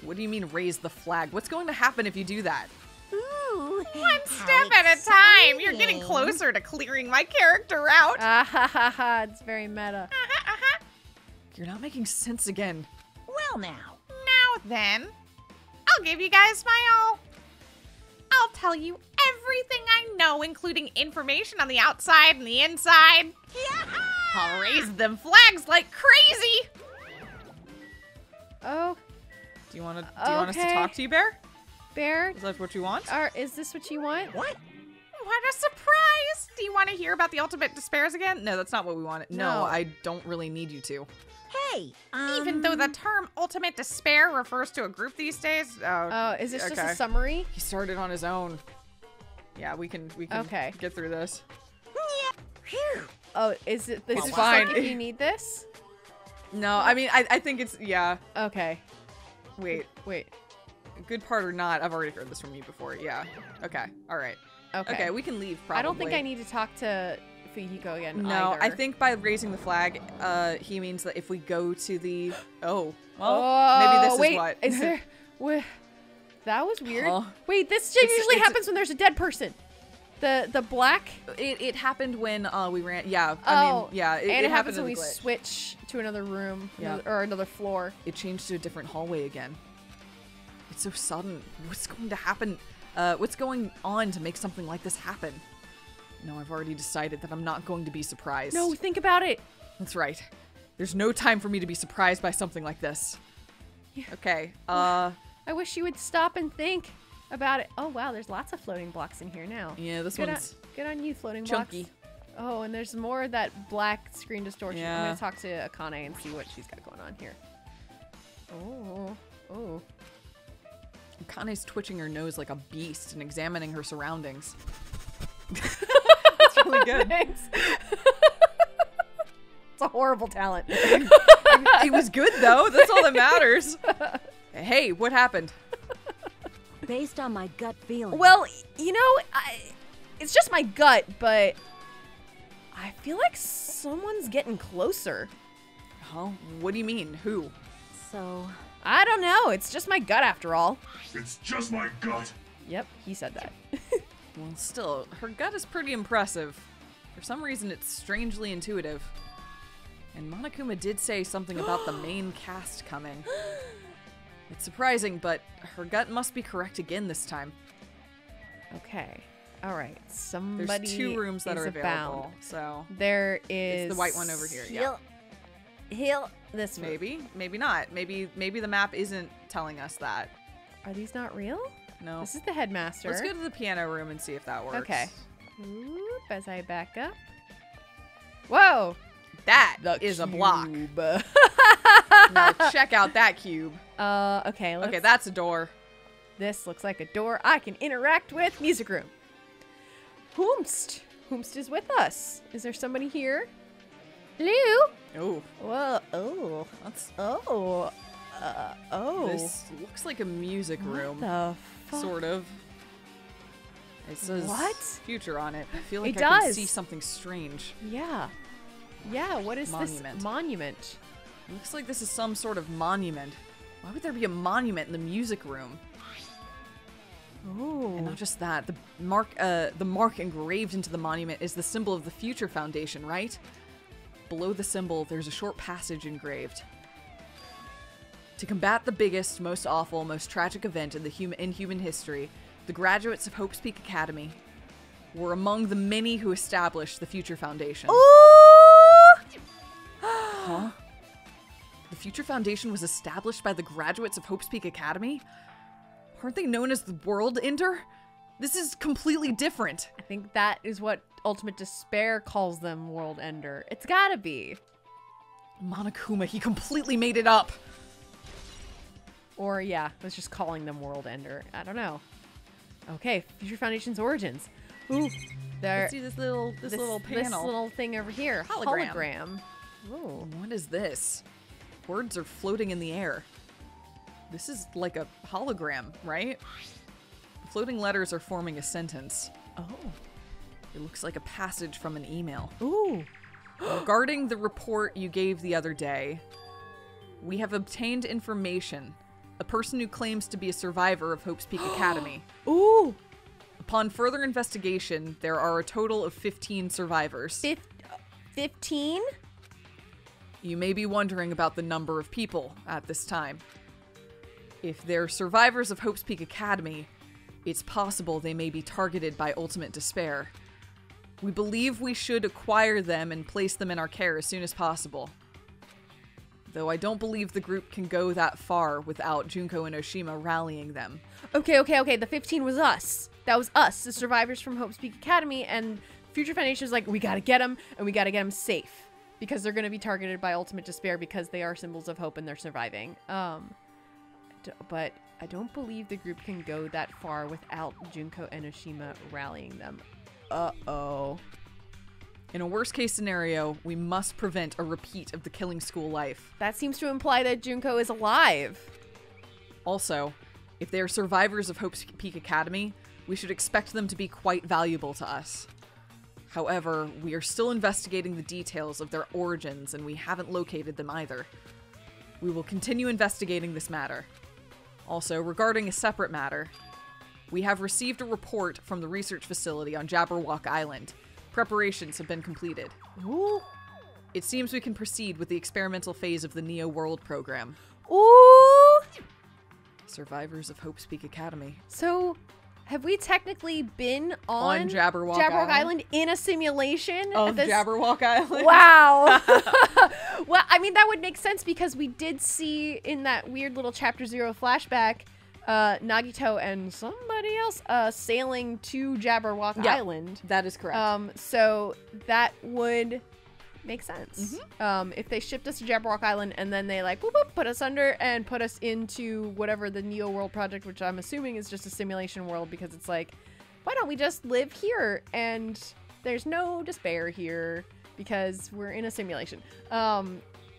What do you mean raise the flag? What's going to happen if you do that?
Ooh,
One step at a time. You're getting closer to clearing my character out.
Ah ha ha ha. It's very meta.
You're not making sense again.
Well now.
Now then, I'll give you guys my all. I'll tell you everything I know, including information on the outside and the inside. I'll raise them flags like crazy.
Oh,
Do you want us to talk to you, Bear?
Bear,
Is that what you want?
is this what you want?
What?
What a surprise! Do you want to hear about the ultimate despairs again?
No, that's not what we wanted. No,
No.
I don't really need you to.
Hey,
Even though the term ultimate despair refers to a group these days.
Oh, is this just
okay.
a summary?
He started on his own. Yeah, we can
Okay.
get through this.
phew.
Oh, is it this
It's
is
fine.
like if you need this?
No, I mean, I think it's, yeah.
Okay.
Wait,
Wait.
good part or not, I've already heard this from you before. Yeah. Okay, all right.
Okay.
Okay, we can leave, probably.
I don't think I need to talk to Fujiko again
No,
either.
I think by raising the flag, he means that if we go to the... Oh, well,
Oh,
maybe this
wait,
is what...
is there... Wait, that was weird.
Huh?
Wait, this
It's-
usually
it's-
happens when there's a dead person. The black...
It happened when we ran... Yeah,
Oh,
I mean, yeah.
and it happens
in
when
the
we
glitch.
switch to another room
Yeah.
or another floor.
It changed to a different hallway again. It's so sudden. What's going to happen? What's going on to make something like this happen? No, I've already decided that I'm not going to be surprised.
No, think about it.
That's right. There's no time for me to be surprised by something like this.
Yeah.
Okay,
I wish you would stop and think about it. Oh, wow, there's lots of floating blocks in here now.
yeah, this
Good
one's
good on you, floating
chunky.
blocks. Oh, and there's more of that black screen distortion. I'm
Yeah.
going to talk to Akane and see what she's got going on here. Oh.
Kane's twitching her nose like a beast and examining her surroundings.
That's
really good.
Thanks. It's a horrible talent.
It was good, though. That's all that matters. Hey, what happened?
Based on my gut feeling.
Well, you know, it's just my gut, but I feel like someone's getting closer.
Huh? What do you mean? Who?
So,
I don't know. It's just my gut after all.
It's just my gut.
Yep, he said that.
Well, still, her gut is pretty impressive. For some reason, it's strangely intuitive. And Monokuma did say something about the main cast coming. It's surprising, but her gut must be correct again this time.
Okay. All right. Somebody
There's 2 rooms that
is
are available,
abound.
so
There is
it's the white one over here. Yeah,
Hill. This way.
maybe, maybe not. Maybe the map isn't telling us that.
Are these not real?
No.
This is the headmaster.
Let's go to the piano room and see if that works.
Okay. Oop, as I back up. Whoa!
That is a block.
Cube.
Now check out that cube.
Okay.
Okay, that's a door.
This looks like a door I can interact with. Music room. Whomst. Whomst is with us. Is there somebody here? Hello?
Oh,
Whoa. Oh.
that's.
Oh. Oh.
This looks like a music room.
The fuck?
Sort of. It says
What?
future on it. I feel like
It
I can
does.
see something strange.
Yeah. Yeah, what is
Monument.
this monument?
It looks like this is some sort of monument. Why would there be a monument in the music room?
Oh.
And not just that, the mark engraved into the monument is the symbol of the Future Foundation, right? Below the symbol, there's a short passage engraved. To combat the biggest, most awful, most tragic event in human history, the graduates of Hope's Peak Academy were among the many who established the Future Foundation. Huh? The Future Foundation was established by the graduates of Hope's Peak Academy? Aren't they known as the World Ender? This is completely different.
I think that is what Ultimate Despair calls them, World Ender. It's gotta be.
Monokuma, he completely made it up.
Or, yeah, was just calling them World Ender. I don't know. Okay, Future Foundation's origins. Ooh, there.
Let's see this little panel.
This little thing over here.
Hologram.
Ooh.
What is this? Words are floating in the air. This is like a hologram, right? Floating letters are forming a sentence.
Oh.
It looks like a passage from an email.
Ooh.
Regarding the report you gave the other day, we have obtained information. A person who claims to be a survivor of Hope's Peak Academy.
Ooh.
Upon further investigation, there are a total of 15 survivors.
15?
You may be wondering about the number of people at this time. If they're survivors of Hope's Peak Academy, it's possible they may be targeted by Ultimate Despair. We believe we should acquire them and place them in our care as soon as possible. Though I don't believe the group can go that far without Junko and Oshima rallying them.
Okay. The 15 was us. That was us, the survivors from Hope's Peak Academy, and Future Foundation's like, we gotta get them, and we gotta get them safe. Because they're gonna be targeted by ultimate despair because they are symbols of hope and they're surviving. But I don't believe the group can go that far without Junko and Oshima rallying them. Uh-oh.
In a worst case scenario, we must prevent a repeat of the killing school life.
That seems to imply that Junko is alive.
Also, if they are survivors of Hope's Peak Academy, we should expect them to be quite valuable to us. However, we are still investigating the details of their origins and we haven't located them either. We will continue investigating this matter. Also, regarding a separate matter, we have received a report from the research facility on Jabberwock Island. Preparations have been completed.
Ooh.
It seems we can proceed with the experimental phase of the Neo World program.
Ooh!
Survivors of Hope's Peak Academy.
So, have we technically been on
Jabberwock
Island in a simulation?
Of Jabberwock Island?
Wow! Well, I mean, that would make sense because we did see in that weird little Chapter 0 flashback, Nagito and somebody else sailing to Jabberwock Island.
That is correct.
So that would make sense. If they shipped us to Jabberwock Island and then they like whoop, whoop, put us under and put us into whatever the Neo World project, which I'm assuming is just a simulation world because it's like, why don't we just live here and there's no despair here because we're in a simulation.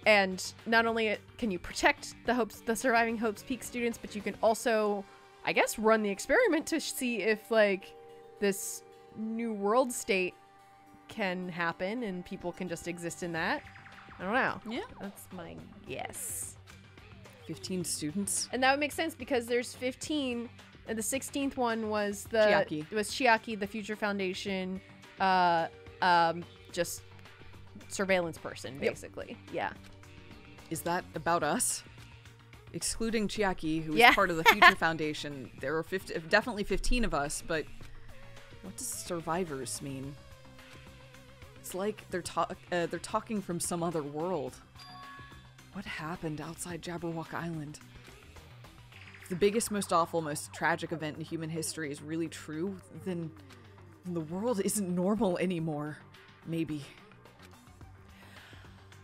And not only can you protect the surviving Hope's Peak students, but you can also, I guess, run the experiment to see if like this new world state can happen and people can just exist in that. I don't know.
Yeah.
That's my guess.
15 students.
And that would make sense because there's 15. And the 16th one was
Chiaki.
It was Chiaki, the Future Foundation, just surveillance person, basically. Yeah.
Is that about us? Excluding Chiaki, who is part of the Future Foundation, there are definitely 15 of us, but what does survivors mean? It's like they're talking from some other world. What happened outside Jabberwock Island? If the biggest, most awful, most tragic event in human history is really true, then the world isn't normal anymore. Maybe.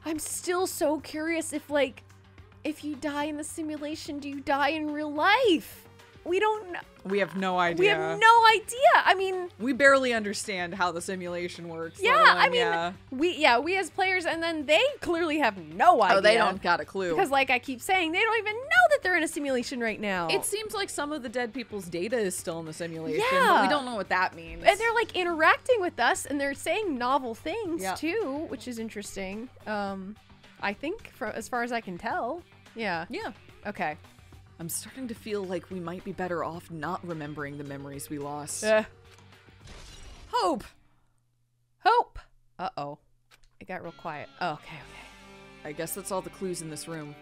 I'm still so curious if you die in the simulation, do you die in real life? We don't know.
We have no idea.
We have no idea. I mean,
we barely understand how the simulation works.
Yeah, I mean, we as players, and then they clearly have no idea.
Oh, they don't got a clue.
Because like I keep saying, they don't even know that they're in a simulation right now.
It seems like some of the dead people's data is still in the simulation,
Yeah.
but we don't know what that means.
And they're like interacting with us, and they're saying novel things too, which is interesting. I think, as far as I can tell. Yeah.
Yeah.
Okay.
I'm starting to feel like we might be better off not remembering the memories we lost. Hope!
Hope! Uh-oh. It got real quiet. Oh, okay.
I guess that's all the clues in this room.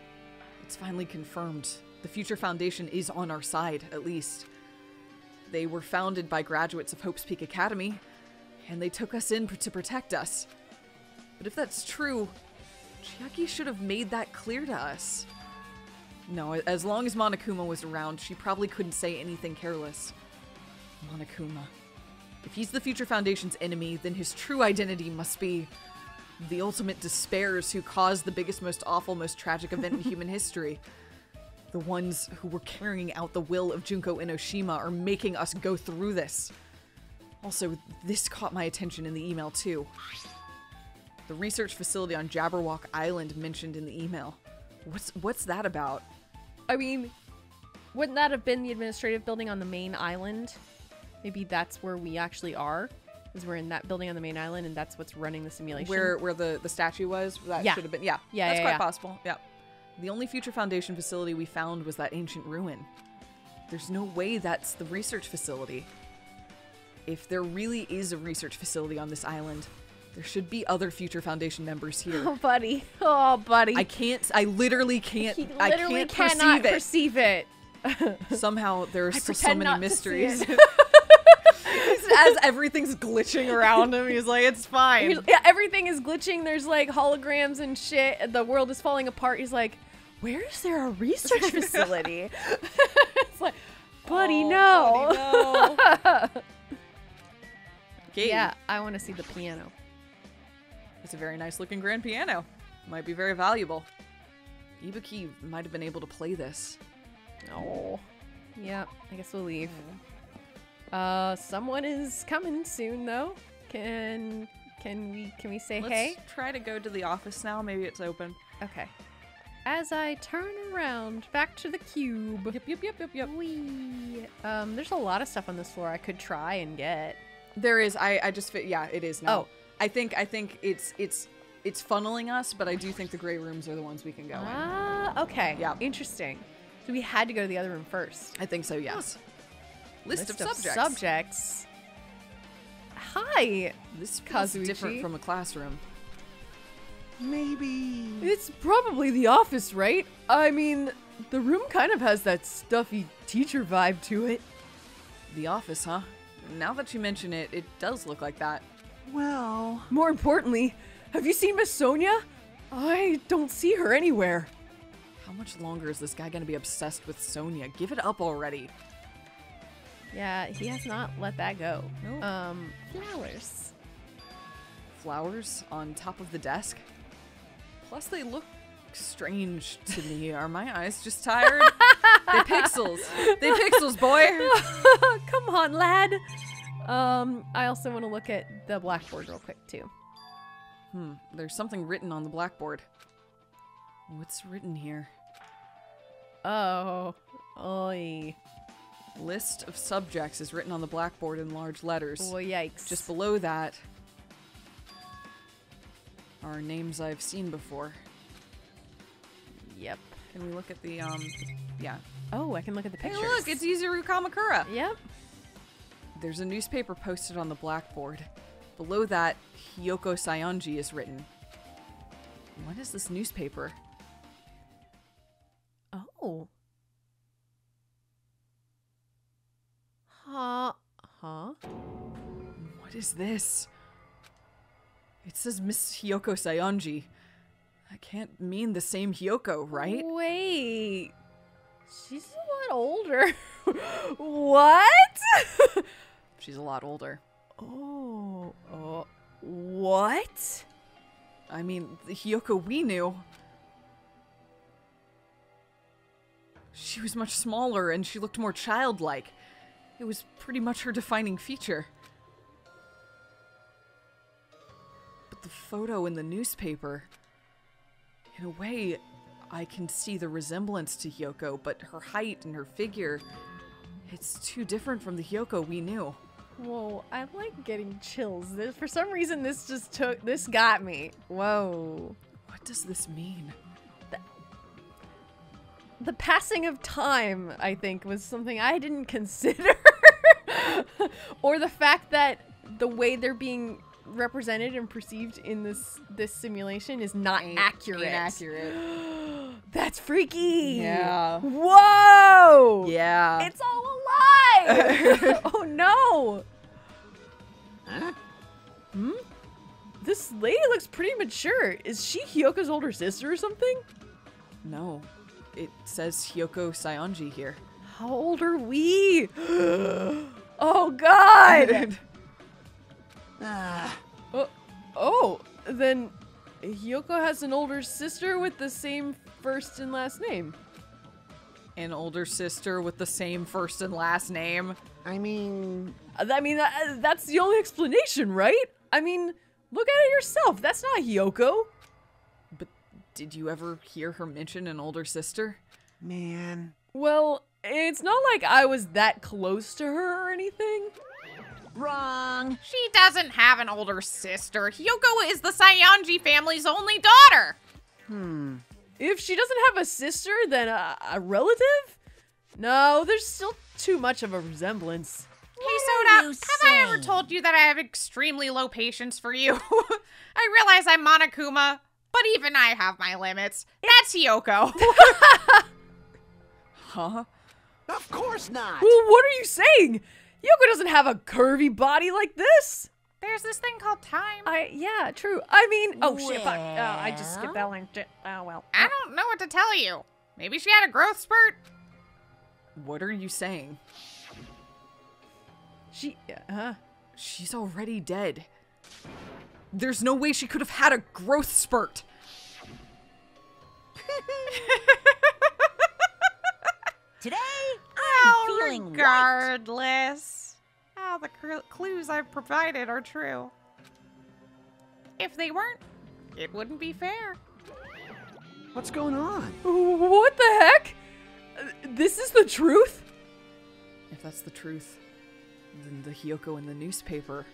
It's finally confirmed. The Future Foundation is on our side, at least. They were founded by graduates of Hope's Peak Academy, and they took us in to protect us. But if that's true, Chiaki should have made that clear to us. No, as long as Monokuma was around, she probably couldn't say anything careless. Monokuma. If he's the Future Foundation's enemy, then his true identity must be the ultimate despairs who caused the biggest, most awful, most tragic event in human history. The ones who were carrying out the will of Junko and Oshima are making us go through this. Also, this caught my attention in the email too. The research facility on Jabberwock Island mentioned in the email. What's that about?
I mean, wouldn't that have been the administrative building on the main island? Maybe that's where we actually are, is we're in that building on the main island, and that's what's running the simulation.
Where the statue was? That should have been, that's quite possible. Yeah. The only Future Foundation facility we found was that ancient ruin. There's no way that's the research facility. If there really is a research facility on this island, there should be other Future Foundation members here.
Oh, buddy. Oh, buddy.
I literally can't.
He
I
literally
can't
cannot
perceive
it.
Somehow there are still so
pretend
many
not to
mysteries.
see
As everything's glitching around him, he's like, it's fine.
Yeah, everything is glitching. There's like holograms and shit. The world is falling apart. He's like, where is there a research facility? It's like, buddy, no.
Buddy, no. Okay.
Yeah, I want to see the piano.
It's a very nice looking grand piano. Might be very valuable. Ibuki might have been able to play this.
Oh. Yeah, I guess we'll leave. Someone is coming soon though. Can we say hey?
Let's try to go to the office now. Maybe it's open.
Okay. As I turn around back to the cube.
Yep.
Whee. There's a lot of stuff on this floor I could try and get.
There is. I just fit. Yeah, it is now.
Oh.
I think it's funneling us, but I do think the gray rooms are the ones we can go in.
Ah, okay.
Yeah.
Interesting. So we had to go to the other room first.
I think so. Yes. List of subjects.
Subjects. Hi.
This feels
Kazuichi.
different from a classroom.
Maybe.
It's probably the office, right? I mean, the room kind of has that stuffy teacher vibe to it.
The office, huh? Now that you mention it, it does look like that.
Well.
More importantly, have you seen Miss Sonia? I don't see her anywhere.
How much longer is this guy gonna be obsessed with Sonia? Give it up already.
Yeah, he has not let that go.
Nope.
Flowers.
Flowers on top of the desk? Plus they look strange to me. Are my eyes just tired? They pixels. They pixels, boy.
Come on, lad. I also want to look at the blackboard real quick, too.
There's something written on the blackboard. What's written here?
Oh. Oi.
List of subjects is written on the blackboard in large letters.
Oh, yikes.
Just below that are names I've seen before.
Yep.
Can we look at the, yeah.
Oh, I can look at the
Hey,
pictures.
look, it's Izuru Kamakura.
Yep.
There's a newspaper posted on the blackboard. Below that, Hyoko Sayonji is written. What is this newspaper?
Oh. Huh?
What is this? It says Miss Hyoko Sayonji. That can't mean the same Hyoko, right?
Wait. She's a lot older. What?
She's a lot older.
Oh. What?
I mean, the Hyoko we knew. She was much smaller and she looked more childlike. It was pretty much her defining feature. But the photo in the newspaper... In a way, I can see the resemblance to Hyoko, but her height and her figure... It's too different from the Hyoko we knew.
Whoa, I like getting chills. For some reason, this got me. Whoa.
What does this mean?
The passing of time, I think, was something I didn't consider. Or the fact that the way they're being represented and perceived in this simulation is not accurate.
Inaccurate.
That's freaky.
Yeah.
Whoa.
Yeah.
It's all a lie. Oh no.
Huh?
This lady looks pretty mature. Is she Hyoko's older sister or something?
No. It says Hyoko Sayonji here.
How old are we? Oh god. Oh, then Hyoko has an older sister with the same first and last name.
An older sister with the same first and last name.
I mean,
That's the only explanation, right? I mean, look at it yourself. That's not Hyoko.
But did you ever hear her mention an older sister?
man.
Well, it's not like I was that close to her or anything.
Wrong.
She doesn't have an older sister. Hyoko is the Sayonji family's only daughter.
If she doesn't have a sister, then a relative? No, there's still too much of a resemblance.
Hey,
are
Soda,
you
have I ever
saying?
told you that I have extremely low patience for you? I realize I'm Monokuma, but even I have my limits. That's Hyoko.
Huh?
Of course not.
Well, what are you saying? Hyoko doesn't have a curvy body like this.
There's this thing called time.
Yeah, true. I mean, oh shit, fuck. I just skipped that line. Oh well.
I don't know what to tell you. Maybe she had a growth spurt.
What are you saying? She's already dead. There's no way she could have had a growth spurt.
Today, I'm feeling right.
Regardless, how the clues I've provided are true. If they weren't, it wouldn't be fair.
What's going on?
What the heck? This is the truth?
If that's the truth, then the Hyoko in the newspaper.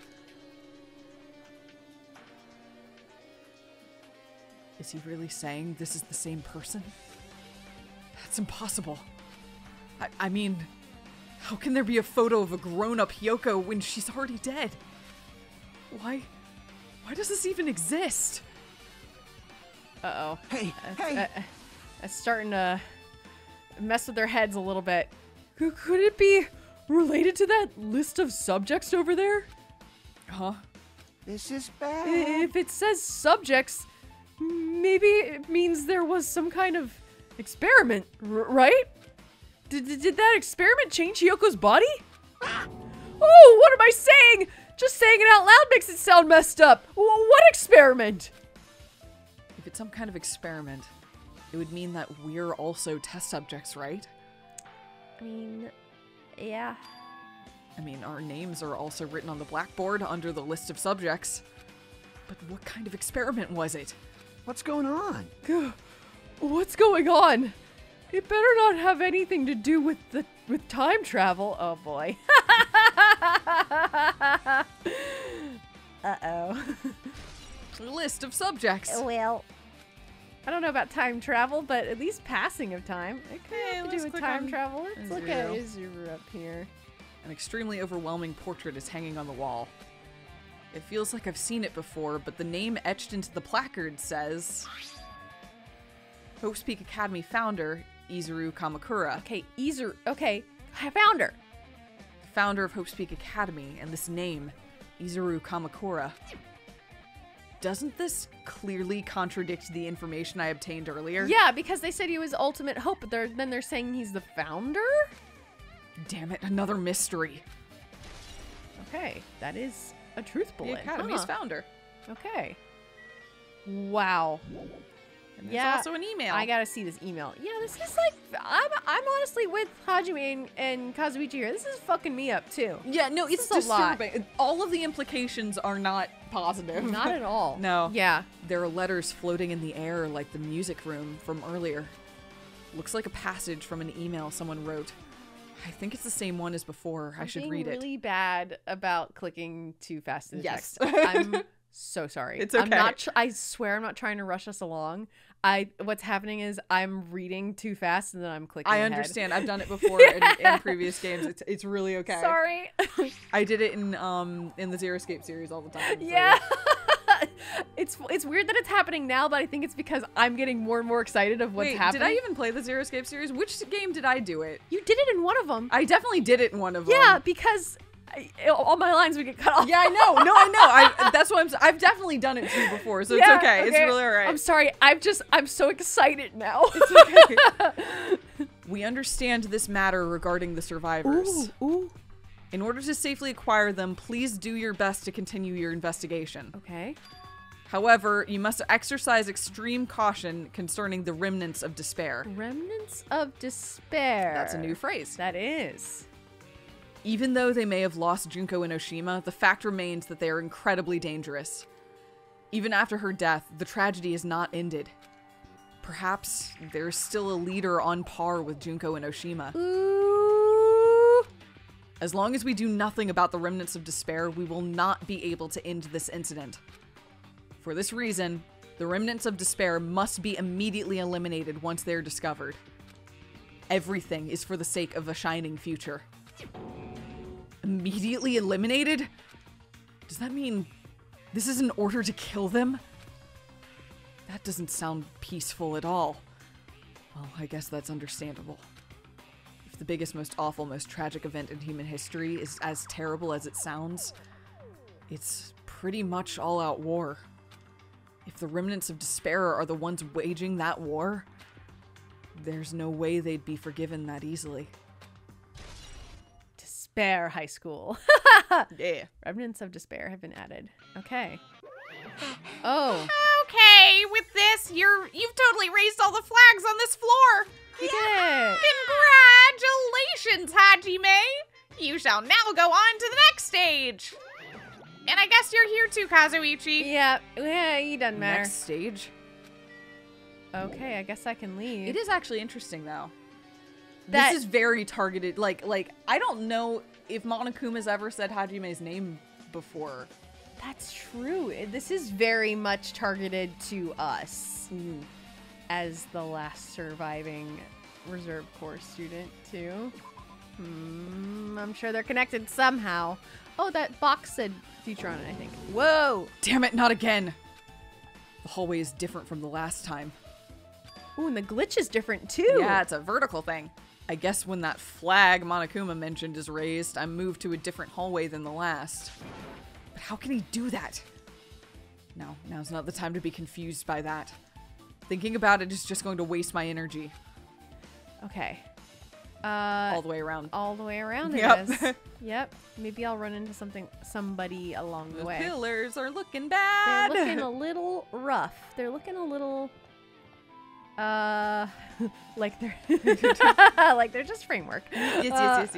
Is he really saying this is the same person? That's impossible. I mean, how can there be a photo of a grown-up Hyoko when she's already dead? Why does this even exist?
Uh-oh.
Hey,
It's starting to mess with their heads a little bit. Could it be related to that list of subjects over there?
Huh?
This is bad.
If it says subjects, maybe it means there was some kind of experiment, right? Did that experiment change Hyoko's body? Oh, what am I saying? Just saying it out loud makes it sound messed up. What experiment?
If it's some kind of experiment, it would mean that we're also test subjects, right?
I mean, yeah.
I mean, our names are also written on the blackboard under the list of subjects. But what kind of experiment was it?
What's going on?
What's going on? It better not have anything to do with time travel. Oh boy. Uh-oh.
List of subjects.
Well, I don't know about time travel, but at least passing of time. It could have to do
let's
with
click
time
on
travel. Let's look at
Izuru.
Izuru up here.
An extremely overwhelming portrait is hanging on the wall. It feels like I've seen it before, but the name etched into the placard says... Hope's Peak Academy founder, Izuru Kamakura.
Okay, okay, I found her.
The founder of Hope's Peak Academy, and this name, Izuru Kamakura. Doesn't this clearly contradict the information I obtained earlier?
Yeah, because they said he was Ultimate Hope, but then they're saying he's the founder?
Damn it, another mystery.
Okay, that is a truth
The
bullet.
Academy's founder.
Okay. Wow.
And there's also an email.
I gotta see this email. Yeah, this is like, I'm honestly with Hajime and Kazuichi here. This is fucking me up too.
Yeah, no,
This
it's
is a lot.
disturbing. All of the implications are not positive.
Not at all.
No.
Yeah.
There are letters floating in the air like the music room from earlier. Looks like a passage from an email someone wrote. I think it's the same one as before. I should read it.
I'm really bad about clicking too fast to the
Yes.
text. I'm so sorry.
It's okay.
I'm not. I swear I'm not trying to rush us along. What's happening is I'm reading too fast and then I'm clicking
I
ahead.
understand. I've done it before in previous games. It's really okay.
Sorry.
I did it in the Zero Escape series all the time. So.
Yeah. It's weird that it's happening now, but I think it's because I'm getting more and more excited of what's
Wait,
happening.
did I even play the Zero Escape series? Which game did I do it?
You did it in one of them.
I definitely did it in one of them.
Yeah, because all my lines would get cut off.
Yeah, I know. No, I know. That's what I've definitely done it too before, so it's okay. It's really alright.
I'm sorry. I'm so excited now.
It's okay. We understand this matter regarding the survivors.
Ooh.
In order to safely acquire them, please do your best to continue your investigation.
Okay.
However, you must exercise extreme caution concerning the remnants of despair.
Remnants of despair.
That's a new phrase.
That is.
Even though they may have lost Junko and Oshima, the fact remains that they are incredibly dangerous. Even after her death, the tragedy is not ended. Perhaps there's still a leader on par with Junko and Oshima.
Ooh.
As long as we do nothing about the remnants of despair, we will not be able to end this incident. For this reason, the remnants of despair must be immediately eliminated once they are discovered. Everything is for the sake of a shining future. Immediately eliminated? Does that mean this is an order to kill them? That doesn't sound peaceful at all. Well, I guess that's understandable. If the biggest, most awful, most tragic event in human history is as terrible as it sounds, it's pretty much all-out war. If the remnants of despair are the ones waging that war, there's no way they'd be forgiven that easily.
Despair High School.
Yeah.
Remnants of Despair have been added. Okay. Oh,
Okay, with this, you've totally raised all the flags on this floor.
you did it.
Congratulations, Hajime! You shall now go on to the next stage. And I guess you're here too, Kazuichi.
Yeah, he doesn't matter.
Next stage.
Okay, I guess I can leave.
It is actually interesting though.
That-
This is very targeted. Like I don't know if Monokuma's ever said Hajime's name before.
That's true. This is very much targeted to us as the last surviving reserve corps student too. I'm sure they're connected somehow. Oh, that box said future on it, I think. Whoa!
Damn it, not again. The hallway is different from the last time.
Ooh, and the glitch is different too.
Yeah, it's a vertical thing. I guess when that flag Monokuma mentioned is raised, I'm moved to a different hallway than the last. But how can he do that? No, now's not the time to be confused by that. Thinking about it is just going to waste my energy.
Okay.
All the way around.
All the way around, I
Yep.
guess. Yep. Maybe I'll run into somebody along the
The
way.
pillars are looking
They're
bad.
looking a little rough. They're looking a little, like they're, like they're just framework.
Yes.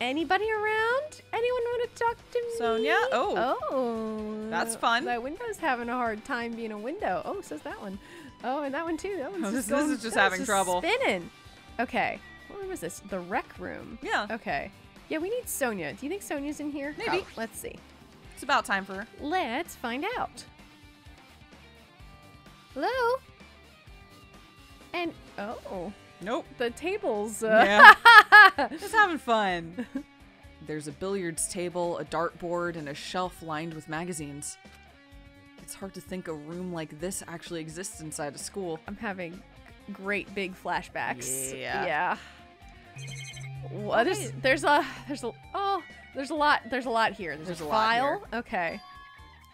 Anybody around? Anyone want to talk to me?
Sonia? Oh.
Oh.
That's fun.
That window's having a hard time being a window. Oh, says that one. Oh, and that one too. That one's
Oh,
just
this
going,
is just
that one's
having trouble.
Spinning. Okay. Where was this? The rec room.
Yeah.
Okay. Yeah, we need Sonia. Do you think Sonia's in here?
Maybe.
Let's see.
It's about time for her.
Let's find out. Hello? And, oh,
Nope.
the tables.
Yeah. Just having fun. There's a billiards table, a dartboard, and a shelf lined with magazines. It's hard to think a room like this actually exists inside a school.
I'm having great big flashbacks.
Yeah.
Yeah. Well, there's a lot here. There's a
a lot
file. Okay.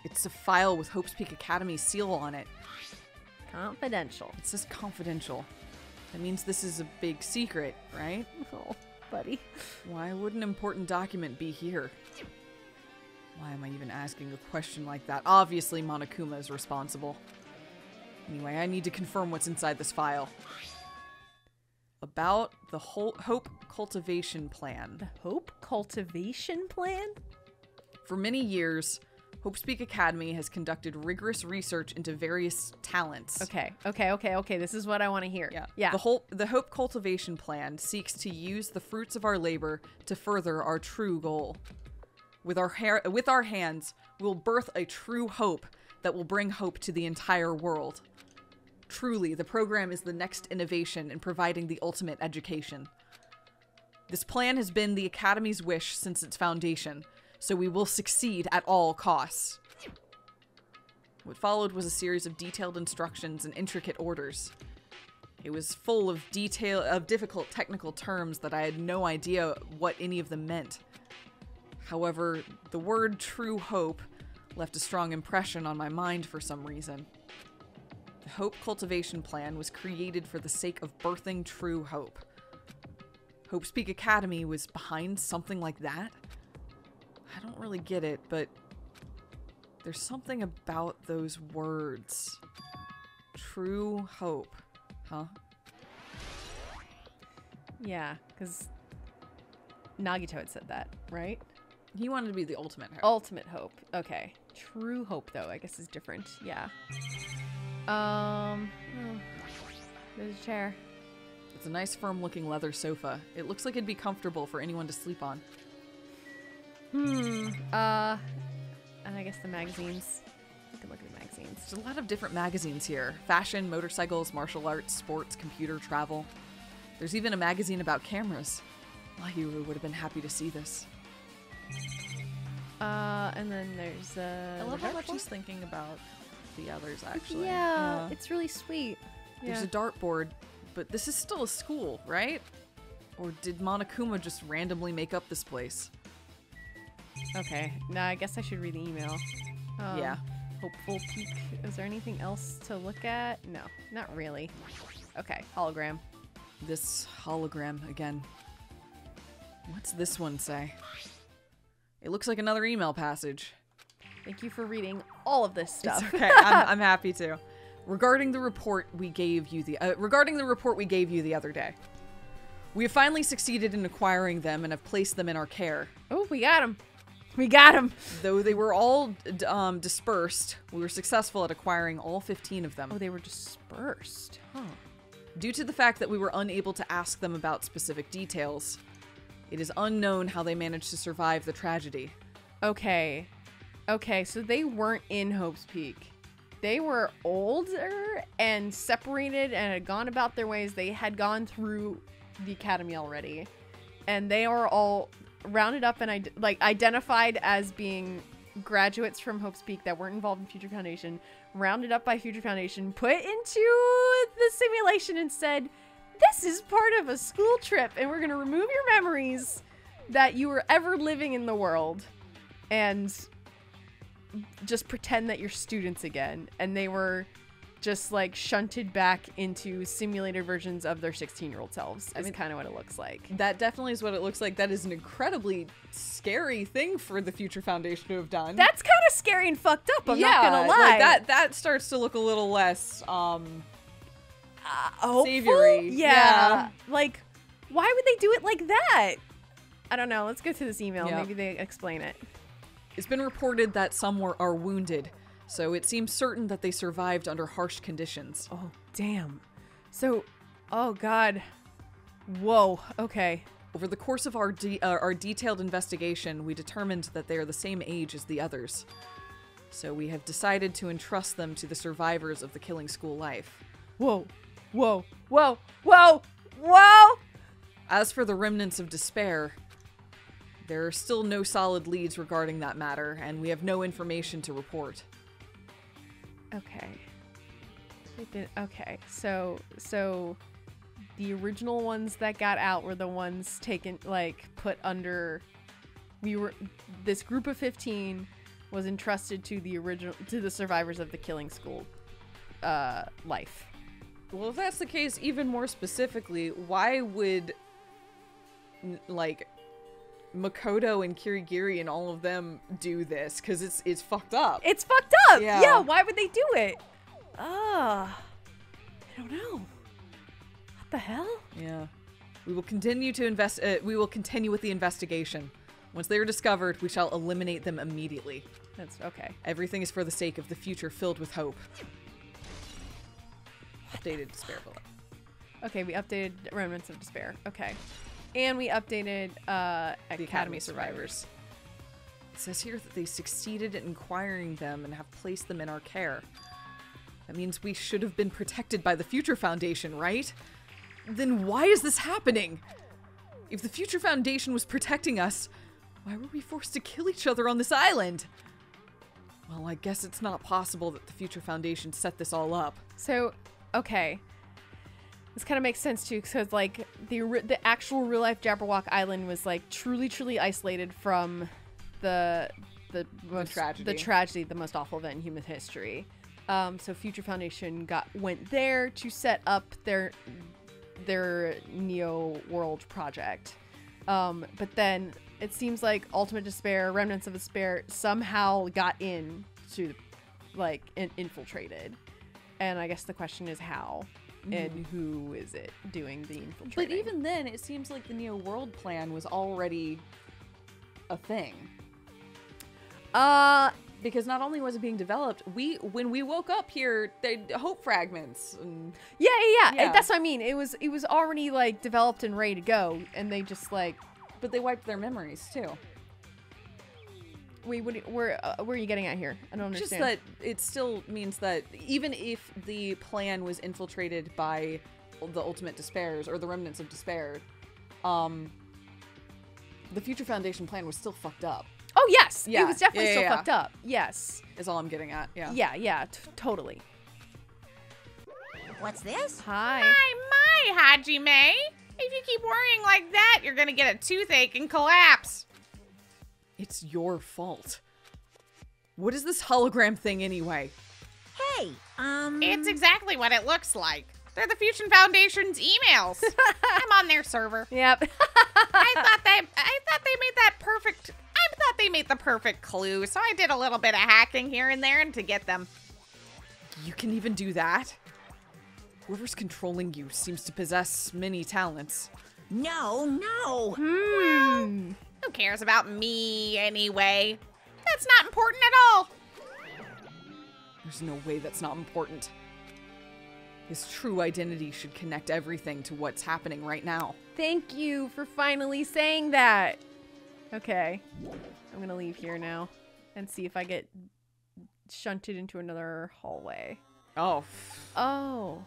It's a file with Hope's Peak Academy's seal on it.
Confidential.
It says confidential. That means this is a big secret, right?
Oh, buddy.
Why would an important document be here? Why am I even asking a question like that? Obviously, Monokuma is responsible. Anyway, I need to confirm what's inside this file. About the Hope Cultivation Plan.
The Hope Cultivation Plan?
For many years, Hope's Peak Academy has conducted rigorous research into various talents.
Okay. This is what I want to hear. Yeah.
The Hope Cultivation Plan seeks to use the fruits of our labor to further our true goal. With our hands, we'll birth a true hope that will bring hope to the entire world. Truly, the program is the next innovation in providing the ultimate education. This plan has been the Academy's wish since its foundation, so we will succeed at all costs. What followed was a series of detailed instructions and intricate orders. It was full of difficult technical terms that I had no idea what any of them meant. However, the word true hope left a strong impression on my mind for some reason. The Hope Cultivation Plan was created for the sake of birthing true hope. Hope's Peak Academy was behind something like that? I don't really get it, but there's something about those words. True hope. Huh?
Yeah, because Nagito had said that, right?
He wanted to be the ultimate hope.
Ultimate hope. Okay. True hope, though, I guess is different. Yeah. Oh, there's a chair.
It's a nice firm-looking leather sofa. It looks like it'd be comfortable for anyone to sleep on.
And I guess the magazines. We can look at the magazines.
There's a lot of different magazines here. Fashion, motorcycles, martial arts, sports, computer, travel. There's even a magazine about cameras. Mahiru would have been happy to see this.
And then there's
I love
the
how much
dartboard.
he's thinking about the others, actually.
Yeah, it's really sweet.
There's a dartboard, but this is still a school, right? Or did Monokuma just randomly make up this place?
Okay. Now I guess I should read the email.
Yeah.
Hopeful peak. Is there anything else to look at? No, not really. Okay, hologram.
This hologram again. What's this one say? It looks like another email passage.
Thank you for reading all of this stuff.
It's okay. I'm happy to. Regarding the report we gave you the other day, we have finally succeeded in acquiring them and have placed them in our care.
Oh, we got him. We got him.
Though they were all dispersed, we were successful at acquiring all 15 of them.
Oh, they were dispersed. Huh.
Due to the fact that we were unable to ask them about specific details, it is unknown how they managed to survive the tragedy.
Okay. Okay, so they weren't in Hope's Peak. They were older and separated and had gone about their ways. They had gone through the academy already. And they are all rounded up and identified as being graduates from Hope's Peak that weren't involved in Future Foundation, rounded up by Future Foundation, put into the simulation and said, this is part of a school trip and we're going to remove your memories that you were ever living in the world and just pretend that you're students again. And they were just like shunted back into simulated versions of their 16-year-old selves. Is kind of what it looks like.
That definitely is what it looks like. That is an incredibly scary thing for the Future Foundation to have done.
That's kind of scary and fucked up. I'm not gonna lie.
Like that starts to look a little less
hopeful?
savory.
Yeah. Like, why would they do it like that? I don't know. Let's go to this email.
Yep.
Maybe they explain it.
It's been reported that some are wounded, so it seems certain that they survived under harsh conditions.
Oh, damn. So, oh god. Whoa. Okay.
Over the course of our detailed investigation, we determined that they are the same age as the others. So we have decided to entrust them to the survivors of the killing school life.
Whoa. Whoa. Whoa. Whoa. Whoa.
As for the remnants of despair, there are still no solid leads regarding that matter, and we have no information to report.
Okay. Okay. So the original ones that got out were the ones taken, like, put under. This group of 15 was entrusted to the survivors of the killing school life.
Well, if that's the case, even more specifically, why would Makoto and Kirigiri and all of them do this? Because it's fucked up.
It's fucked up.
Yeah.
Yeah. Why would they do it? I don't know. What the hell?
Yeah. We will continue to we will continue with the investigation. Once they are discovered, we shall eliminate them immediately.
That's okay.
Everything is for the sake of the future filled with hope. Updated despair bullet.
Okay, we updated Remnants of Despair. Okay. And we updated
The Academy survivors. It says here that they succeeded in acquiring them and have placed them in our care. That means we should have been protected by the Future Foundation, right? Then why is this happening? If the Future Foundation was protecting us, why were we forced to kill each other on this island? Well, I guess it's not possible that the Future Foundation set this all up.
So, okay. This kind of makes sense too, because like the actual real life Jabberwock Island was like truly isolated from the tragedy, the most awful event in human history. So Future Foundation went there to set up their Neo World project. But then it seems like Ultimate Despair, Remnants of Despair somehow got in to infiltrated. And I guess the question is how. And who is it doing the infiltrating?
But even then, it seems like the Neo World plan was already a thing. Because not only was it being developed, when we woke up here, they hope fragments. And
yeah. That's what I mean. It was already like developed and ready to go, and they just like.
But they wiped their memories too.
Wait, where are you getting at here? I don't understand.
Just that it still means that even if the plan was infiltrated by the Ultimate Despairs or the Remnants of Despair, the Future Foundation plan was still fucked up.
Oh yes,
yeah.
It was definitely still fucked up. Yes,
is all I'm getting at. Yeah.
Yeah, totally.
What's this?
Hi.
My Hajime. If you keep worrying like that, you're gonna get a toothache and collapse.
It's your fault. What is this hologram thing anyway?
Hey,
It's exactly what it looks like. They're the Fusion Foundation's emails. I'm on their server.
Yep.
I thought they made that perfect. I thought they made the perfect clue, so I did a little bit of hacking here and there to get them.
You can even do that? Whoever's controlling you seems to possess many talents.
No.
Who cares about me anyway? That's not important at all.
There's no way that's not important. His true identity should connect everything to what's happening right now.
Thank you for finally saying that. Okay. I'm gonna leave here now and see if I get shunted into another hallway.
Oh.
Oh.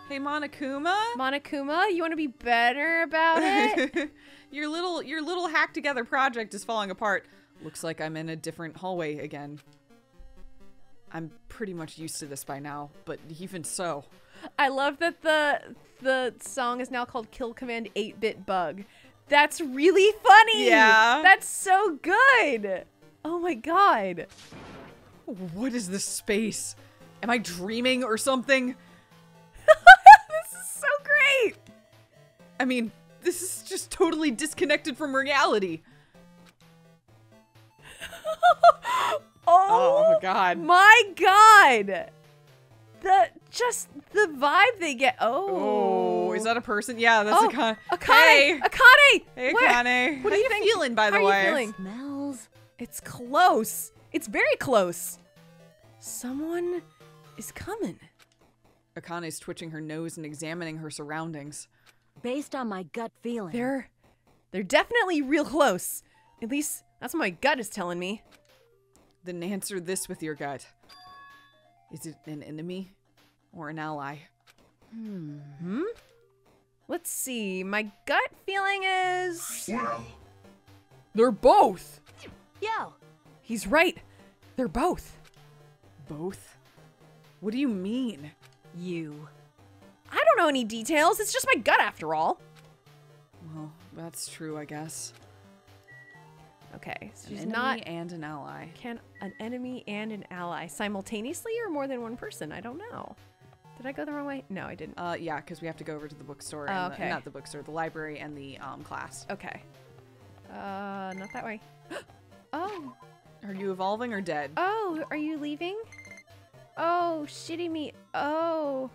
Hey, Monokuma?
Monokuma, you want to be better about it?
Your little hack together project is falling apart. Looks like I'm in a different hallway again. I'm pretty much used to this by now, but even so.
I love that the song is now called Kill Command 8-Bit Bug. That's really funny.
Yeah.
That's so good. Oh my god.
What is this space? Am I dreaming or something?
This is so great.
I mean, this is just totally disconnected from reality.
Oh
my god.
My god. Just the vibe they get.
Oh, is that a person? Yeah, that's Akane.
Akane.
Hey.
Akane.
Hey,
What?
Akane.
What
How
do
you
think?
feeling, by the
How are
way?
you feeling?
Smells.
It's close. It's very close. Someone is coming.
Akane's twitching her nose and examining her surroundings.
Based on my gut feeling.
They're definitely real close. At least that's what my gut is telling me.
Then answer this with your gut. Is it an enemy or an ally?
Let's see. My gut feeling is
They're both!
Yo.
he's right. They're both.
Both? What do you mean?
You.
I don't know any details. It's just my gut after all.
Well, that's true, I guess.
Okay, so
An
she's
enemy
not
and an ally.
can an enemy and an ally simultaneously or more than one person? I don't know. Did I go the wrong way? No, I didn't.
Yeah, because we have to go over to the bookstore.
Oh,
And
okay.
not the bookstore, the library and the class.
Okay. Not that way. Oh.
Are you evolving or dead?
Oh, are you leaving? Oh, shitty me. Oh.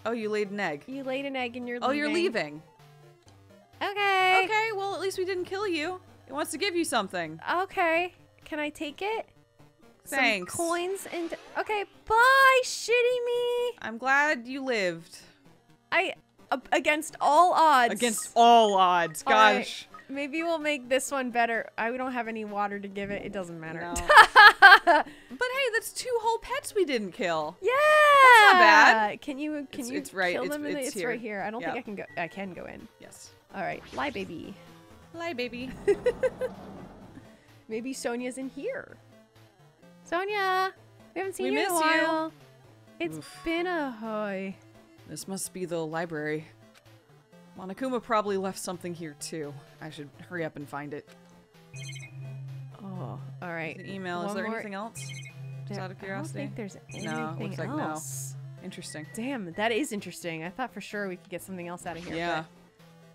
Oh, you laid an egg.
You laid an egg and you're leaving.
Oh, you're leaving.
Okay.
Okay, well, at least we didn't kill you. It wants to give you something.
Okay. Can I take it?
Thanks.
Some coins and... Okay, bye, shitty me.
I'm glad you lived.
Against all odds.
Against all odds.
All right.
Gosh.
Maybe we'll make this one better. We don't have any water to give it. It doesn't matter.
No. But hey, that's 2 whole pets we didn't kill.
Yeah.
That's not bad.
Can you
It's right.
kill
It's-
them?
it's here.
Right here. I don't
Yep.
think I can go. I can go in.
Yes.
All right. Lie, baby.
Lie, baby.
Maybe Sonia's in here. Sonia, we haven't seen
We
you in a
miss you.
while. It's
Oof.
been a hoy.
This must be the library. Monokuma probably left something here too. I should hurry up and find it.
Oh, all right.
The email. Is
One
there
more-
anything else? Just out of
I
curiosity.
don't think there's anything
No, looks like no.
else.
Interesting.
Damn, that is interesting. I thought for sure we could get something else out of here.
Yeah.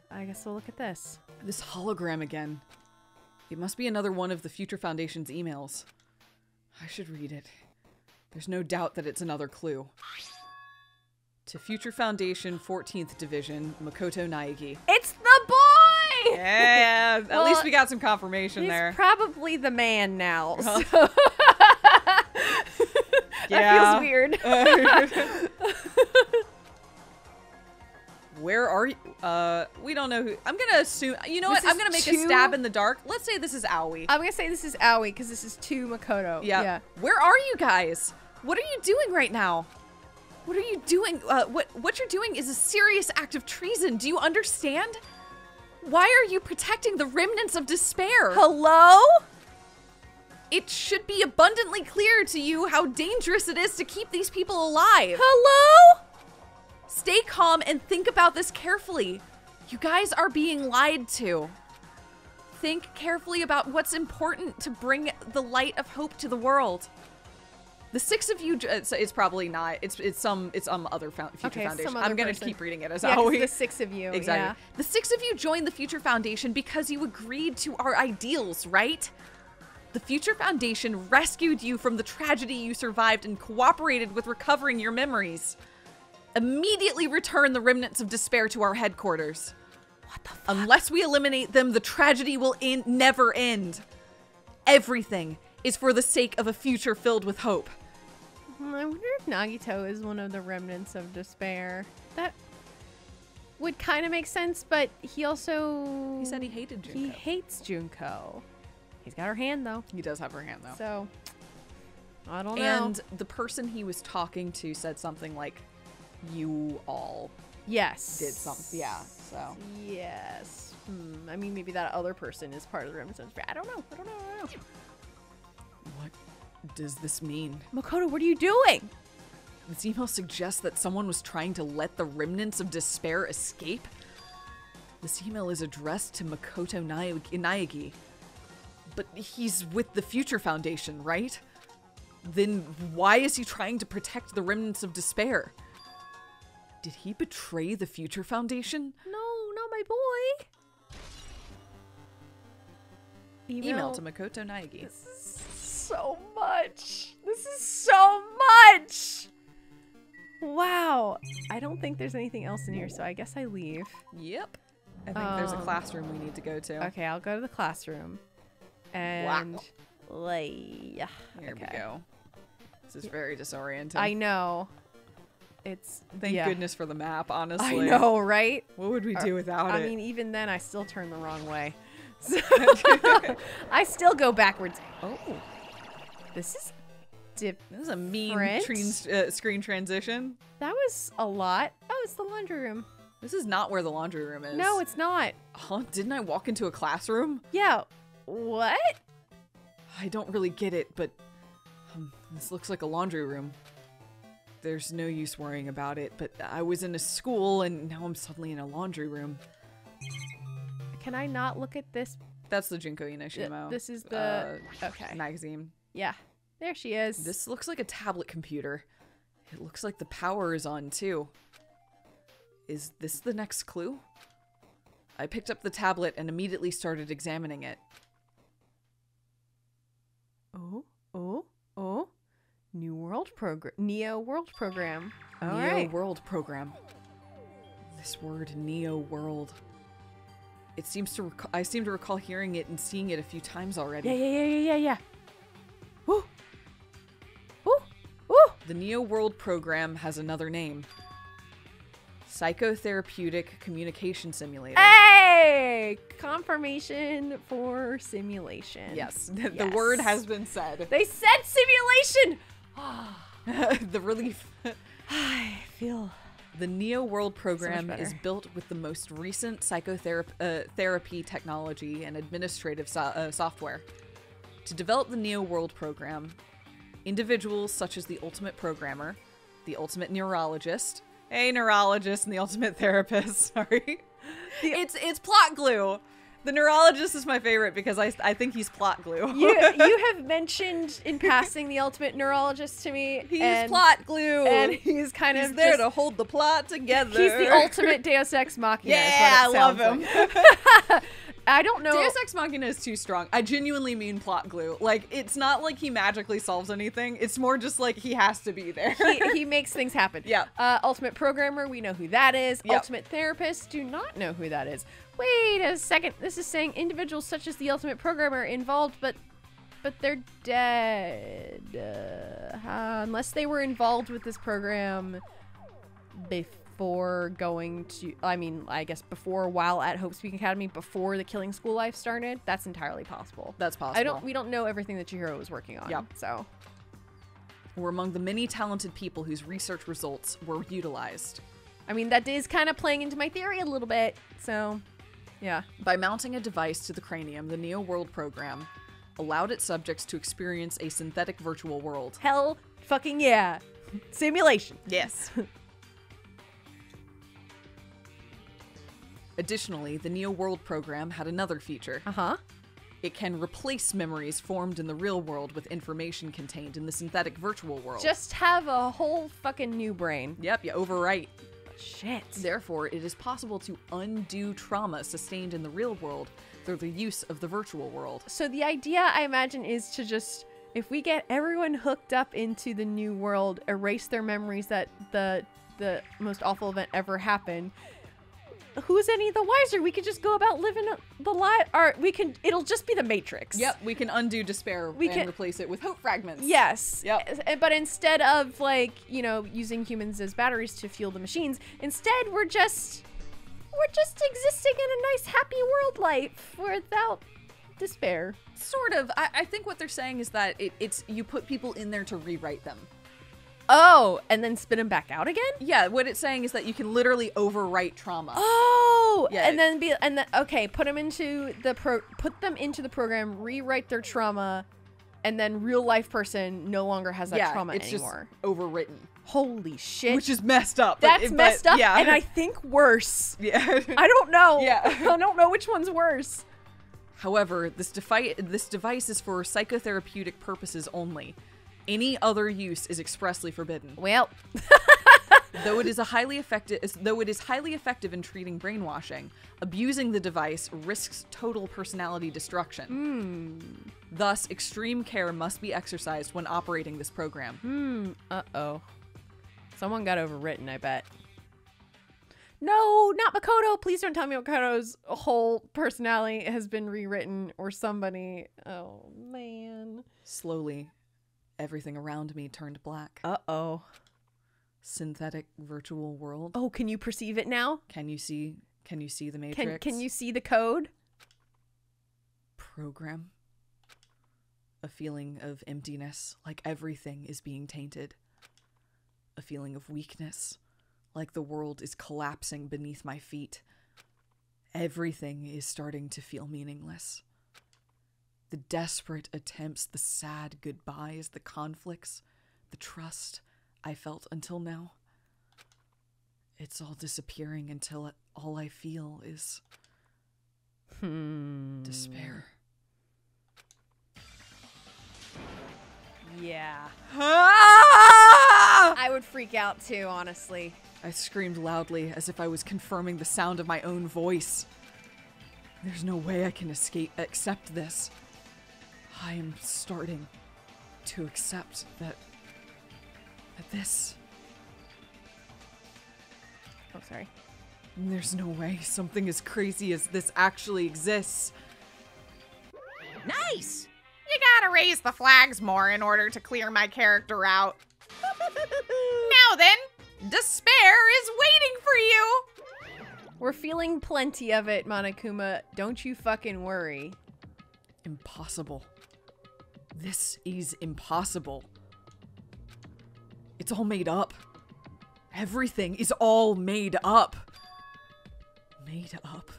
but I guess we'll look at this.
This hologram again. It must be another one of the Future Foundation's emails. I should read it. There's no doubt that it's another clue. To Future Foundation 14th Division, Makoto Naegi.
It's the boy!
Yeah, at
Well,
least we got some confirmation
He's
there.
probably the man now.
Well,
So
Yeah.
That feels weird.
Where are you? We don't know who. I'm gonna assume. You know
This
what? I'm
is
gonna make a
two-
stab in the dark. Let's say this is Aoi.
I'm gonna say this is Aoi because this is to Makoto.
Yeah. Where are you guys? What are you doing right now? What are you doing? What you're doing is a serious act of treason. Do you understand? Why are you protecting the remnants of despair?
Hello?
It should be abundantly clear to you how dangerous it is to keep these people alive.
Hello?
Stay calm and think about this carefully. You guys are being lied to. Think carefully about what's important to bring the light of hope to the world. The 6 of you, it's probably not. It's some other future foundation.
some other
I'm gonna
person.
keep reading it as
Yeah, 'cause
always.
the 6 of you.
Exactly.
Yeah.
The 6 of you joined the Future Foundation because you agreed to our ideals, right? The Future Foundation rescued you from the tragedy you survived and cooperated with recovering your memories. Immediately return the remnants of despair to our headquarters.
What the fuck?
Unless we eliminate them, the tragedy will never end. Everything is for the sake of a future filled with hope.
I wonder if Nagito is one of the remnants of despair. That would kind of make sense, but he also...
He said he hated Junko.
He hates Junko. He's got her hand, though.
He does have her hand, though.
So, I don't know.
And the person he was talking to said something like, you all
Yes.
did something. Yeah, so.
Yes. I mean, maybe that other person is part of the remnants of despair. I don't know.
What does this mean?
Makoto, what are you doing?
This email suggests that someone was trying to let the remnants of despair escape. This email is addressed to Makoto Naegi. But he's with the Future Foundation, right? Then why is he trying to protect the remnants of despair? Did he betray the Future Foundation?
No, not my boy.
Email to Makoto Naegi.
So much. This is so much. Wow. I don't think there's anything else in here, so I guess I leave.
Yep. I think there's a classroom we need to go to.
Okay, I'll go to the classroom. And
Here we go. This is very disorienting.
I know. It's
Thank goodness for the map, honestly.
I know, right?
What would we do without it?
I mean, even then, I still turn the wrong way. I still go backwards. Oh, this is
this is a mean screen transition.
That was a lot. Oh, it's the laundry room.
This is not where the laundry room is.
No, it's not.
Huh? Didn't I walk into a classroom?
Yeah. What?
I don't really get it, but this looks like a laundry room. There's no use worrying about it, but I was in a school and now I'm suddenly in a laundry room.
Can I not look at this?
That's the Junko Inashimo.
This is the okay
magazine.
Yeah, there she is.
This looks like a tablet computer. It looks like the power is on too. Is this the next clue? I picked up the tablet and immediately started examining it.
Oh. New World Program. Neo World Program. All
Neo
right.
World Program. This word, Neo World. It seems to I seem to recall hearing it and seeing it a few times already.
Yeah. Woo.
The Neo World Program has another name. Psychotherapeutic Communication Simulator.
Hey! Confirmation for simulation.
Yes, the word has been said.
They said simulation!
The relief.
I feel...
The Neo World Program
better.
is built with the most recent psychotherapy technology and administrative software. To develop the Neo World Program, individuals such as the Ultimate Programmer, the Ultimate Neurologist, a neurologist, and the Ultimate Therapist, sorry. It's plot glue. The neurologist is my favorite because I think he's plot glue.
You have mentioned in passing the Ultimate Neurologist to me.
He's plot glue.
And he's kind of
there to hold the plot together.
He's the ultimate Deus Ex Machina.
Yeah,
is what it
I love
sounds
him.
like. I don't know.
Deus Ex Machina is too strong. I genuinely mean plot glue. Like, it's not like he magically solves anything. It's more just like he has to be there.
he makes things happen.
Yeah.
Ultimate Programmer, we know who that is.
Yep.
Ultimate Therapist, do not know who that is. Wait a second. This is saying individuals such as the Ultimate Programmer involved, but they're dead. Unless they were involved with this program before going to, I guess while at Hope Speak Academy, before the Killing School life started. That's entirely possible.
That's possible.
We don't know everything that Chihiro was working on.
Yep.
So
We're among the many talented people whose research results were utilized.
I mean, that is kind of playing into my theory a little bit. So yeah.
By mounting a device to the cranium, the Neo World Program allowed its subjects to experience a synthetic virtual world.
Hell fucking yeah. Simulation.
Yes. Additionally, the Neo World Program had another feature.
Uh-huh.
It can replace memories formed in the real world with information contained in the synthetic virtual world.
Just have a whole fucking new brain.
Yep, you overwrite.
Shit.
Therefore, it is possible to undo trauma sustained in the real world through the use of the virtual world.
So the idea, I imagine, is to just, if we get everyone hooked up into the new world, erase their memories that the most awful event ever happened, who's any the wiser? We could just go about living the life, or it'll just be the Matrix.
Yep, we can undo despair and replace it with hope fragments.
Yes.
Yep.
But instead of, like, you know, using humans as batteries to fuel the machines, instead we're just existing in a nice happy world life without despair.
Sort of. I think what they're saying is that it's you put people in there to rewrite them.
Oh, and then spit them back out again?
Yeah, what it's saying is that you can literally overwrite trauma.
Oh,
yeah.
And then okay, put them into the program, rewrite their trauma, and then real life person no longer has that trauma anymore.
Just overwritten.
Holy shit.
Which is messed up.
That's messed up,
yeah.
and I think worse.
Yeah.
I don't know.
Yeah.
I don't know which one's worse.
However, this device is for psychotherapeutic purposes only. Any other use is expressly forbidden.
Well,
Though it is highly effective in treating brainwashing, abusing the device risks total personality destruction. Thus, extreme care must be exercised when operating this program.
Uh-oh. Someone got overwritten, I bet. No, not Makoto. Please don't tell me Makoto's whole personality has been rewritten or somebody. Oh, man.
Slowly, everything around me turned black.
Uh-oh.
Synthetic virtual world.
Oh, can you perceive it now?
Can you see the Matrix?
Can you see the code?
Program. A feeling of emptiness, like everything is being tainted. A feeling of weakness, like the world is collapsing beneath my feet. Everything is starting to feel meaningless. The desperate attempts, the sad goodbyes, the conflicts, the trust I felt until now. It's all disappearing until all I feel is despair.
Yeah.
Ah!
I would freak out too, honestly.
I screamed loudly as if I was confirming the sound of my own voice. There's no way I can accept this. I am starting to accept that this...
Oh, sorry.
There's no way something as crazy as this actually exists.
Nice!
You gotta raise the flags more in order to clear my character out. Now then, despair is waiting for you!
We're feeling plenty of it, Monokuma. Don't you fucking worry.
Impossible. This is impossible. It's all made up. Everything is all made up. Made up.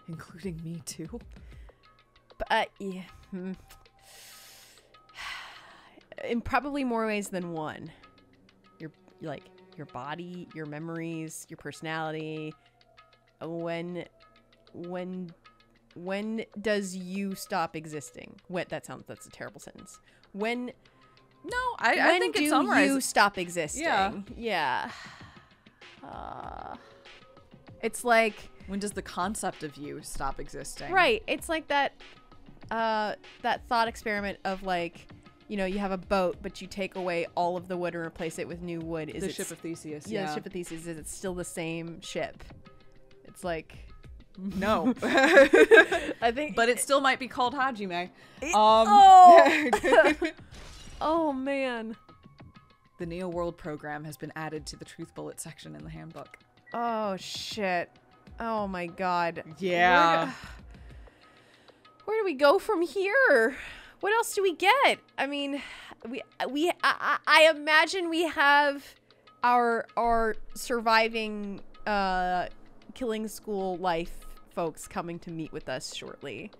Including me too.
But, yeah. In probably more ways than one. Your body, your memories, your personality. When does you stop existing? That's a terrible sentence. When
I think it summarizes.
When do you stop existing?
Yeah.
It's like...
When does the concept of you stop existing?
Right. It's like that thought experiment of, like, you know, you have a boat, but you take away all of the wood and replace it with new wood.
The ship of Theseus.
Yeah, the ship of Theseus. Is it still the same ship? It's like...
No.
I think...
But it still might be called Hajime.
Oh, man.
The Neo World program has been added to the Truth Bullet section in the handbook.
Oh, shit. Oh, my God.
Yeah.
Where do we go from here? What else do we get? I mean, I imagine we have our surviving killing school life folks coming to meet with us shortly,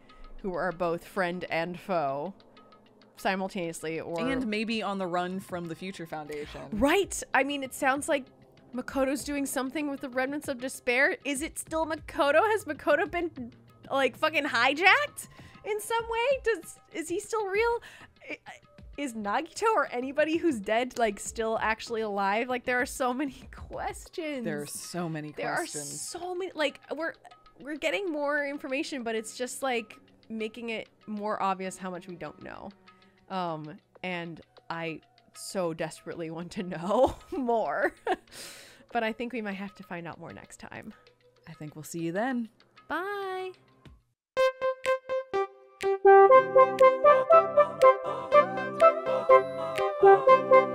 who are both friend and foe simultaneously,
And maybe on the run from the Future Foundation.
Right. I mean, it sounds like Makoto's doing something with the remnants of despair. Is it still Makoto? Has Makoto been like fucking hijacked in some way? Is he still real? Is Nagito or anybody who's dead like still actually alive? Like there are so many questions.
There are so many
There
questions.
are so many. Like we're getting more information, but it's just like making it more obvious how much we don't know. And I so desperately want to know more. But I think we might have to find out more next time.
I think we'll see you then.
Bye.
Thank you.